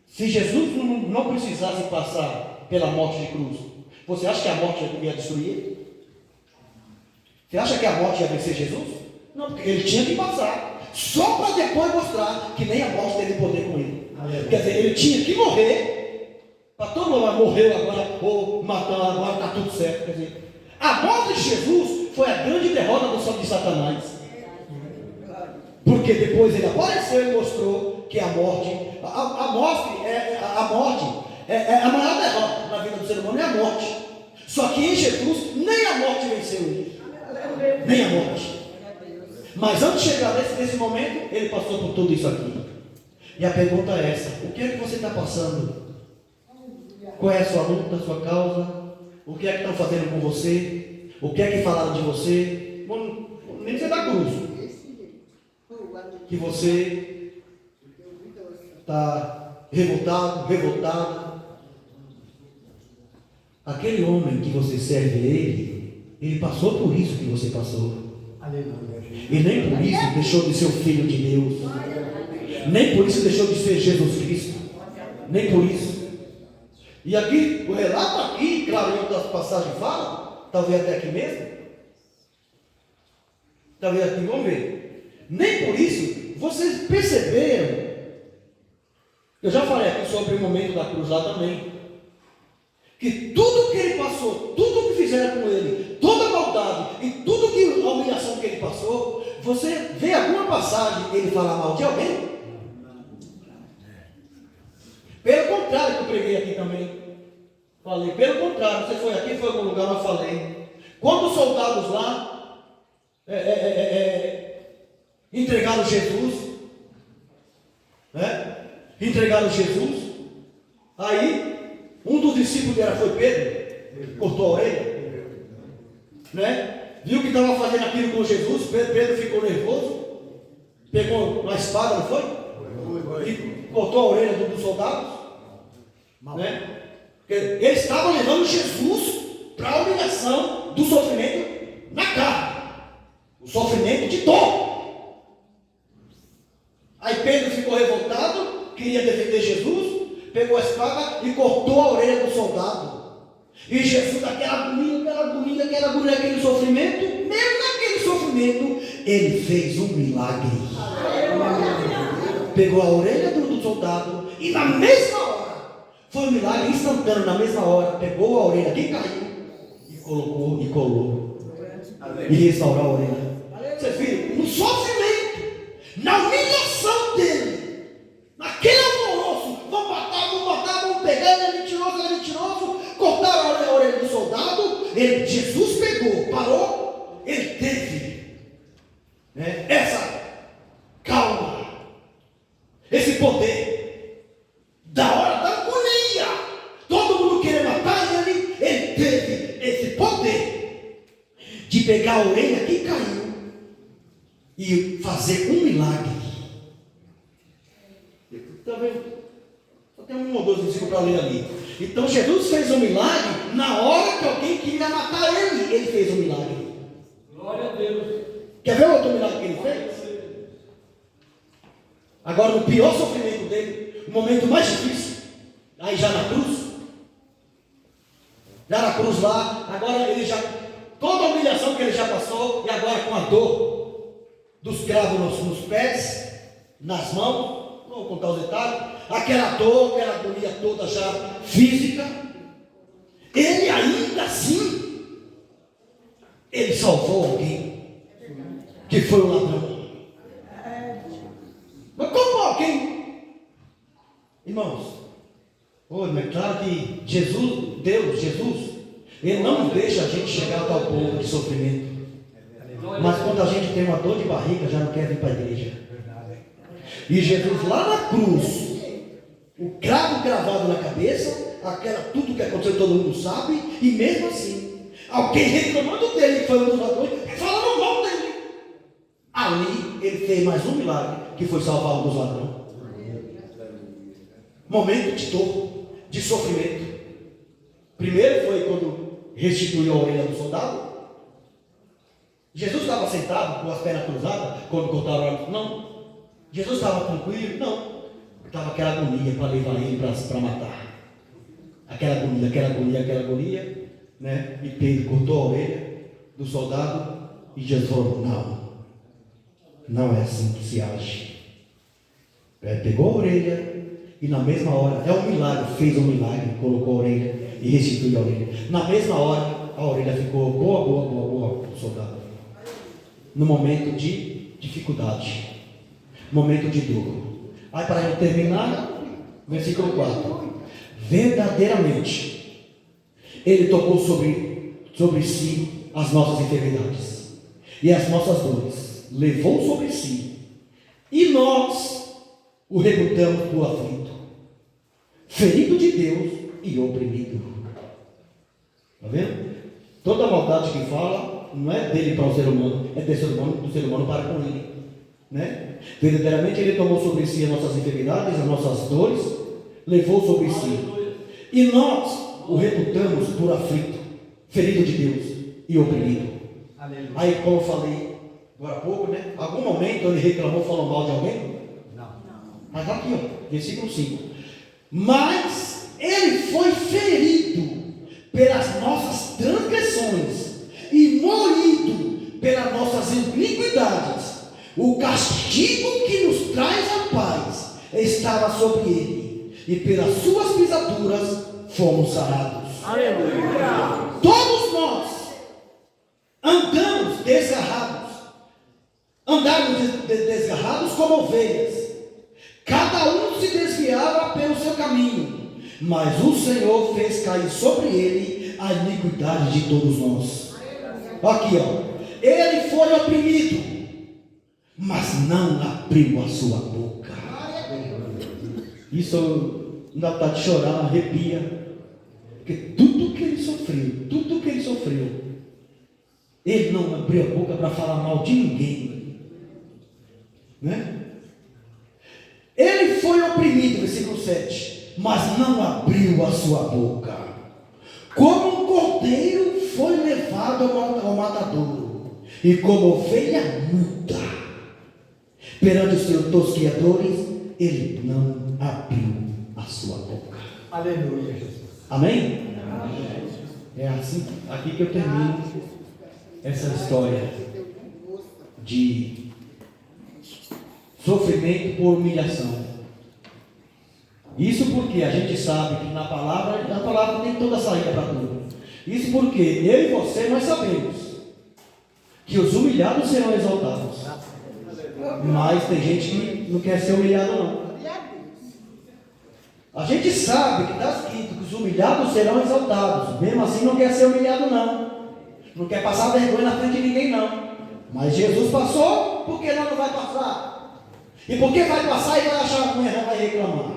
Speaker 4: se Jesus não precisasse passar pela morte de cruz, você acha que a morte ia destruir ele? Você acha que a morte ia vencer Jesus? Não, porque ele tinha que passar, só para depois mostrar que nem a morte teve poder com ele. Quer dizer, ele tinha que morrer, para todo mundo morreu agora, ou matou, agora está tudo certo. Quer dizer, a morte de Jesus foi a grande derrota de Satanás. Porque depois ele apareceu e mostrou que a morte é a maior derrota na vida do ser humano, é a morte. Só que em Jesus, nem a morte venceu ele. Nem a morte. Mas antes de chegar nesse momento, ele passou por tudo isso aqui. E a pergunta é essa: o que é que você está passando? Qual é a sua luta, a sua causa? O que é que estão fazendo com você? O que é que falaram de você? Bom, nem ser da cruz. Que você está revoltado, revoltada. Aquele homem que você serve ele passou por isso que você passou.
Speaker 5: Aleluia.
Speaker 4: E nem por isso deixou de ser o Filho de Deus. Nem por isso deixou de ser Jesus Cristo. Nem por isso. E aqui, o relato aqui, claro, em outras passagens fala, talvez até aqui mesmo. Talvez aqui, vamos ver. Nem por isso, vocês perceberam. Eu já falei aqui sobre o momento da cruz lá também. Que tudo que ele passou, tudo que fizeram com ele, toda a maldade e tudo que a humilhação que ele passou, você vê alguma passagem ele falar mal de alguém? Pelo contrário, que eu preguei aqui também. Falei, pelo contrário, você foi aqui, foi em algum lugar, eu falei. Quando os soldados lá entregaram Jesus, né? Entregaram Jesus, aí um dos discípulos dela foi Pedro, cortou a orelha, né? Viu que estava fazendo aquilo com Jesus. Pedro ficou nervoso, pegou uma espada, não foi? E cortou a orelha dos soldados, né? Porque eles estavam levando Jesus para a humilhação do sofrimento na carne, o sofrimento de dor. Aí Pedro ficou revoltado, queria defender Jesus, pegou a espada e cortou a orelha do soldado. E Jesus, aquela agonia, aquele sofrimento, mesmo naquele sofrimento, ele fez um milagre. Pegou a orelha do soldado e na mesma hora, foi um milagre instantâneo, na mesma hora, pegou a orelha que caiu e colocou e colou. E restaurou a orelha. Vocês viram? No sofrimento, na humilhação dele, naquele alvoroço, vão matar, vão pegar, ele é mentiroso, cortaram a orelha do soldado. Jesus pegou, parou, ele teve, né, essa calma, esse poder, da hora da agonia, todo mundo queria matar ele teve esse poder de pegar a orelha que caiu e fazer um milagre. Está vendo? Só tem um ou dois versículos para ler ali. Então Jesus fez um milagre na hora que alguém queria matar ele. Ele fez um milagre.
Speaker 3: Glória a Deus.
Speaker 4: Quer ver outro milagre que ele fez? Agora, no pior sofrimento dele, o momento mais difícil, aí já na cruz. Já na cruz lá, agora ele já, toda a humilhação que ele já passou, e agora com a dor dos cravos nos pés, nas mãos, não vou contar os detalhes, aquela dor, aquela agonia toda já física, ele ainda assim, Ele salvou alguém que foi um ladrão. Mas como alguém? Irmãos, é claro que Jesus, Ele não nos deixa a gente chegar a tal ponto de sofrimento. Mas quando a gente tem uma dor de barriga, já não quer vir para a igreja. E Jesus lá na cruz, o cravo cravado na cabeça, tudo que aconteceu todo mundo sabe, e mesmo assim, alguém reclamando dele, que foi um dos ladrões, falando mal dele. Ali ele fez mais um milagre, que foi salvar um dos ladrões. Momento de dor, de sofrimento. Primeiro foi quando restituiu a orelha do soldado. Jesus estava sentado com as pernas cruzadas quando cortaram a orelha? Não. Jesus estava tranquilo? Não. Estava aquela agonia para levar ele para matar. Aquela agonia, né? E Pedro cortou a orelha do soldado e Jesus falou: não é assim que se age. Pegou a orelha e na mesma hora, fez um milagre, colocou a orelha e restituiu a orelha. Na mesma hora, a orelha ficou boa do soldado. No momento de dificuldade, momento de dor. Aí para terminar, versículo 4. Verdadeiramente, Ele tomou sobre si as nossas enfermidades e as nossas dores, levou sobre si, e nós o reputamos por aflito, ferido de Deus e oprimido. Está vendo? Toda maldade que fala não é dele para o ser humano, é do ser humano para com ele, né? Verdadeiramente Ele tomou sobre si as nossas enfermidades, as nossas dores, levou sobre si, e nós o reputamos por aflito, ferido de Deus e oprimido.
Speaker 5: Aleluia.
Speaker 4: Aí, como eu falei agora há pouco, né? Algum momento ele reclamou, falou mal de alguém?
Speaker 5: Não.
Speaker 4: Mas aqui, ó, versículo 5. Mas Ele foi ferido pelas nossas transgressões e moído pelas nossas iniquidades. O castigo que nos traz a paz estava sobre Ele, e pelas suas pisaduras fomos sarados.
Speaker 5: Aleluia.
Speaker 4: Todos nós andamos desgarrados como ovelhas. Cada um se desviava pelo seu caminho, mas o Senhor fez cair sobre ele a iniquidade de todos nós. Aqui, ó. Ele foi oprimido, mas não abriu a sua boca. Isso ainda está de chorar, arrepia. Porque tudo que ele sofreu, ele não abriu a boca para falar mal de ninguém, né? Ele foi oprimido, versículo 7, mas não abriu a sua boca. Como um cordeiro foi levado ao matadouro, e como ovelha muda perante os seus tosquiadores, ele não abriu a sua boca.
Speaker 5: Aleluia, Jesus.
Speaker 4: Amém? É assim, aqui que eu termino essa história de sofrimento por humilhação. Isso porque a gente sabe que na palavra tem toda a saída para tudo. Isso porque eu e você, nós sabemos que os humilhados serão exaltados. Mas tem gente que não quer ser humilhado, não. A gente sabe que está escrito que os humilhados serão exaltados. Mesmo assim não quer ser humilhado, não. Não quer passar vergonha na frente de ninguém, não. Mas Jesus passou, por que não vai passar? E por que vai passar e vai achar ruim, vai reclamar?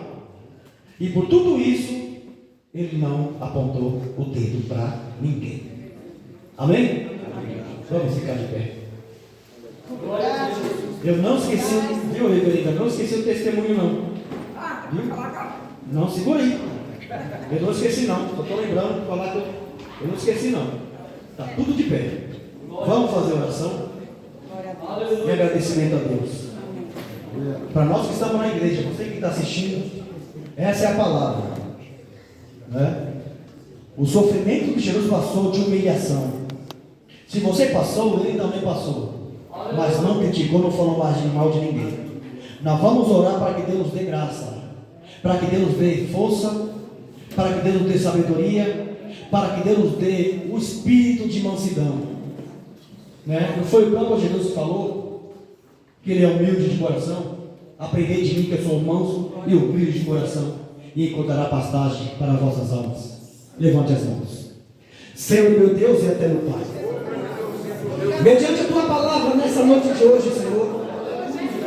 Speaker 4: E por tudo isso, ele não apontou o dedo para ninguém. Amém? Vamos ficar de pé. Eu não esqueci, viu, reverenda? Não esqueci o testemunho, não. Viu? Não, segura aí. Eu não esqueci, não. Só estou lembrando de falar que eu não esqueci, não. Está tudo de pé. Vamos fazer oração e agradecimento a Deus. Para nós que estamos na igreja, você que está assistindo, essa é a palavra, né? O sofrimento que Jesus passou de humilhação. Se você passou, ele também passou. Mas não criticou, não falou mais de mal de ninguém. Nós vamos orar para que Deus nos dê graça, para que Deus nos dê força, para que Deus nos dê sabedoria, para que Deus nos dê o espírito de mansidão. Né? Não foi o próprio Jesus que falou que ele é humilde de coração? Aprendei de mim que eu sou manso e humilde de coração, e encontrará pastagem para vossas almas. Levante as mãos. Senhor meu Deus e eterno Pai, mediante a tua palavra nessa noite de hoje, Senhor,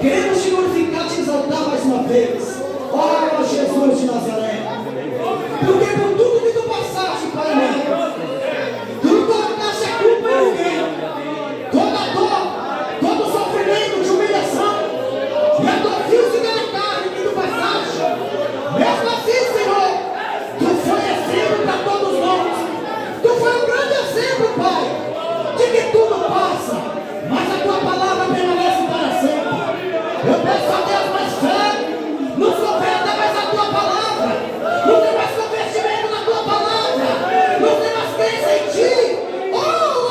Speaker 4: queremos te glorificar, te exaltar mais uma vez. Ó Jesus de Nazaré, porque por tudo que tu passaste, Pai amado, tu não colocaste a culpa em ninguém. Toda dor, todo sofrimento de humilhação, e a dor física na carne que tu passaste, mesmo assim, Senhor, tu foi exemplo para todos nós. Tu foi um grande exemplo, Pai, de que tudo passa, mas a tua palavra permanece para sempre. Eu peço a Deus mais fé, nos converta mais a tua palavra, nos dê mais convertimento na tua palavra, nos dê mais crença em ti. Oh,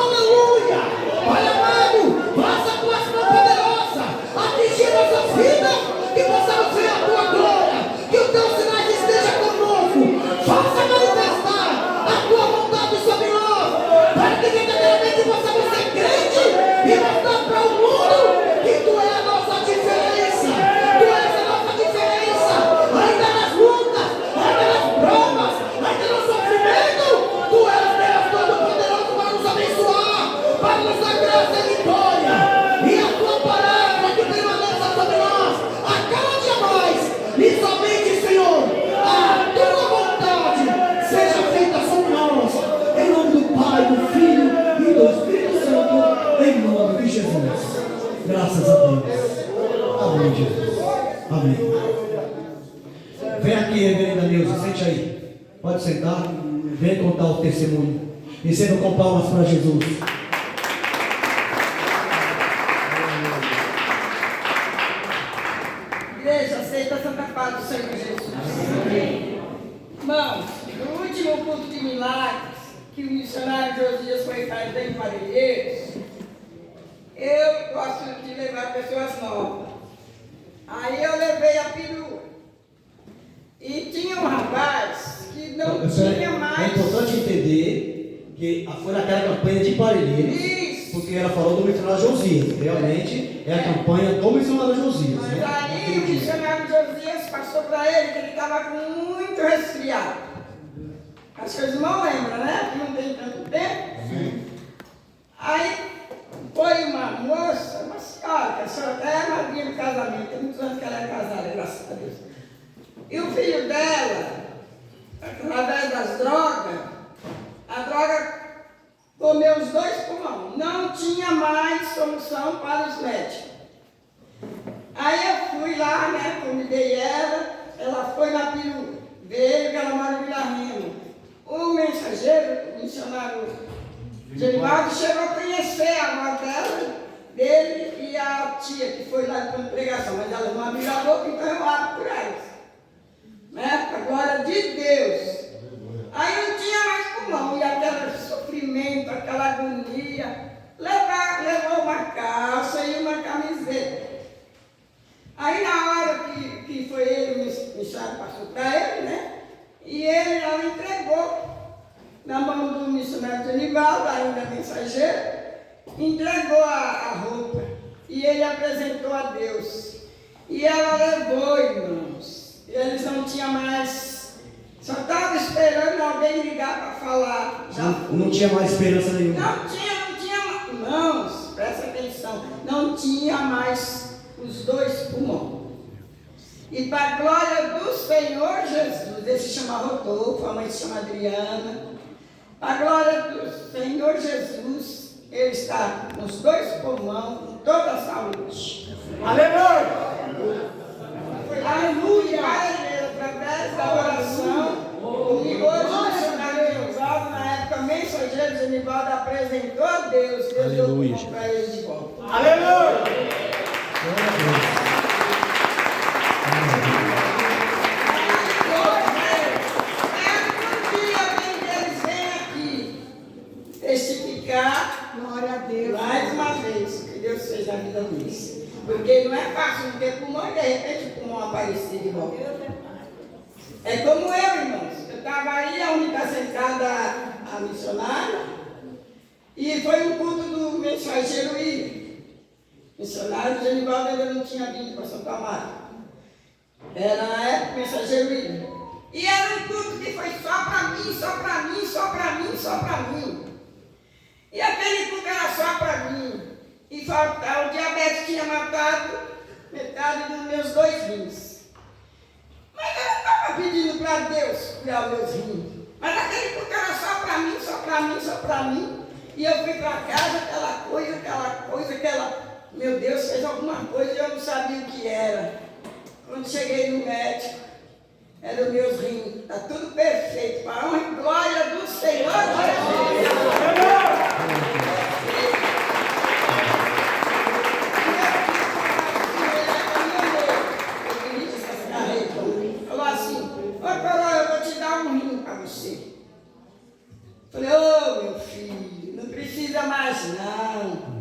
Speaker 4: aleluia! Pai amado, faça a tua ação poderosa, atingir nossas vidas, que possamos ver a tua glória, que o teu sinal esteja conosco, faça manifestar a tua vontade sobre nós, para que verdadeiramente possamos ser crente e mostrar para o mundo que tu és a nossa diferença, tu és a nossa diferença, ainda nas lutas, ainda nas provas, ainda no sofrimento, tu és Deus Todo-Poderoso para nos abençoar, para nos dar graça e vitória, e a tua palavra que permaneça sobre nós a cada dia mais, e somente, Senhor, a tua vontade seja feita sobre nós, em nome do Pai, do Filho e do Espírito Santo, em nome de Jesus. Graças a Deus. Amém, Jesus. Amém. Vem aqui, reverenda Neuza, sente aí. Pode sentar. Vem contar o testemunho. Receba com palmas para Jesus.
Speaker 6: Igreja, aceita a Santa Paz do Senhor Jesus. Irmãos, no último culto de milagres, que o missionário Josias foi feito em Parelheiros, eu gosto de levar pessoas novas. Aí eu levei a perua. E tinha um rapaz que não tinha
Speaker 4: É
Speaker 6: mais.
Speaker 4: importante entender que foi naquela campanha de Parelheiros,
Speaker 6: Isso.
Speaker 4: porque ela falou do missionário Josias. Realmente é a campanha do missionário Josias.
Speaker 6: Mas
Speaker 4: Né?
Speaker 6: aí o
Speaker 4: Entendi.
Speaker 6: missionário Josias passou para ele que ele estava com muito resfriado. Acho que os irmãos lembram, né? Que não tem tanto tempo. Aí foi uma moça, uma senhora, que a senhora até é madrinha do casamento, tem muitos anos que ela é casada, graças a Deus. E o filho dela, através das drogas, a droga comeu os dois pulmões. Não tinha mais solução para os médicos. Aí eu fui lá, né, convidei ela foi na perua, veio que ela mora em Vila Rima. O mensageiro, o missionário Genivaldo, chegou a conhecer a avó dele e a tia que foi lá de pregação, mas elas não abriram a boca, então eu abro por elas. Né? A glória de Deus. Aí não tinha mais pulmão, e aquele sofrimento, aquela agonia, levou uma calça e uma camiseta. Aí na hora que foi ele, o missionário passou para ele, né? E ela entregou na mão do missionário Genivaldo, ainda mensageiro, entregou a roupa e ele apresentou a Deus. E ela levou, irmãos. Eles não tinham mais, só estavam esperando alguém ligar para falar.
Speaker 4: Não tinha mais esperança nenhuma.
Speaker 6: Não tinha, irmãos, presta atenção, não tinha mais os dois pulmões. E para a glória do Senhor Jesus, ele se chama Rodolfo, a mãe se chama Adriana. Para a glória do Senhor Jesus, ele está com os dois pulmões, com toda a saúde.
Speaker 5: Aleluia!
Speaker 6: Foi lá no através da oração, e hoje o missionário Genivaldo, na época mensageiro Genivaldo, apresentou a Deus, Deus deu pulmão para ele de volta.
Speaker 5: Aleluia!
Speaker 6: Testificar,
Speaker 2: Glória a Deus.
Speaker 6: mais uma vez, que Deus fez na vida deles. Porque não é fácil não ter pulmão e de repente o pulmão aparecer de volta. É como eu, irmãos. Eu estava aí, onde está sentada a missionária, E foi um culto do mensageiro William. Missionário Genivaldo ainda não tinha vindo para Santa Amaro. Era na época o mensageiro William. E era um culto que foi só para mim, só para mim, só para mim, só para mim. E aquele culto era só para mim. E faltava, o diabetes tinha matado metade dos meus 2 rins. Mas eu não estava pedindo para Deus curar os meus rins. Mas aquele culto era só para mim, só para mim, só para mim. E eu fui para casa, aquela coisa. Meu Deus, fez alguma coisa e eu não sabia o que era. Quando cheguei no médico, eram os meus rins. Está tudo perfeito. Para a honra e glória do Senhor Jesus. Falou assim: ô coroa, eu vou te dar um rim para você. Falei: ô meu filho, não precisa mais não.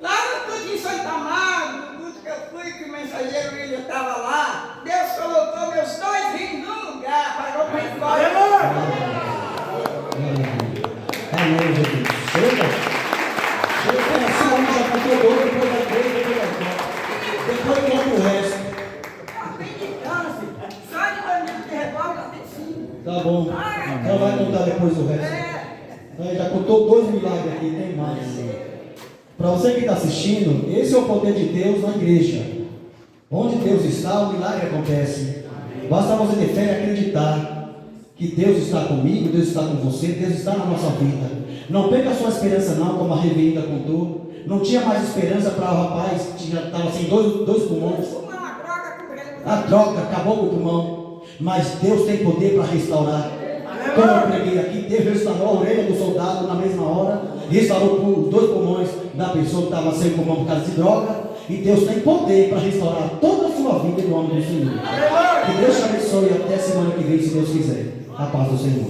Speaker 6: Lá no culto em Santa Amaro, no culto que eu fui, que o mensageiro William estava lá, Deus colocou meus 2 rins no lugar, pagou para ir embora.
Speaker 4: Amém, Jesus. Chega. Chega, a sua alma já contou dois, depois da 3, depois da 4. Depois conta o resto.
Speaker 6: Tem de câncer, só de bandido de revólver tem 5.
Speaker 4: Tá bom. Ela vai contar depois o resto. Já contou 2 milagres aqui, tem mais. Para você que está assistindo, esse é o poder de Deus na igreja. Onde Deus está, o milagre acontece. Basta você ter fé e acreditar que Deus está comigo, Deus está com você, Deus está na nossa vida. Não perca a sua esperança não, como a Reverenda contou. Não tinha mais esperança para o rapaz que já estava sem dois pulmões. A droga acabou com o pulmão. Mas Deus tem poder para restaurar. Como eu preguei aqui, Deus restaurou a orelha do soldado na mesma hora, restaurou os 2 pulmões da pessoa que estava sem pulmão por causa de droga, e Deus tem poder para restaurar toda a sua vida em nome do Senhor. Que Deus te abençoe até semana que vem, se Deus quiser. A paz do Senhor.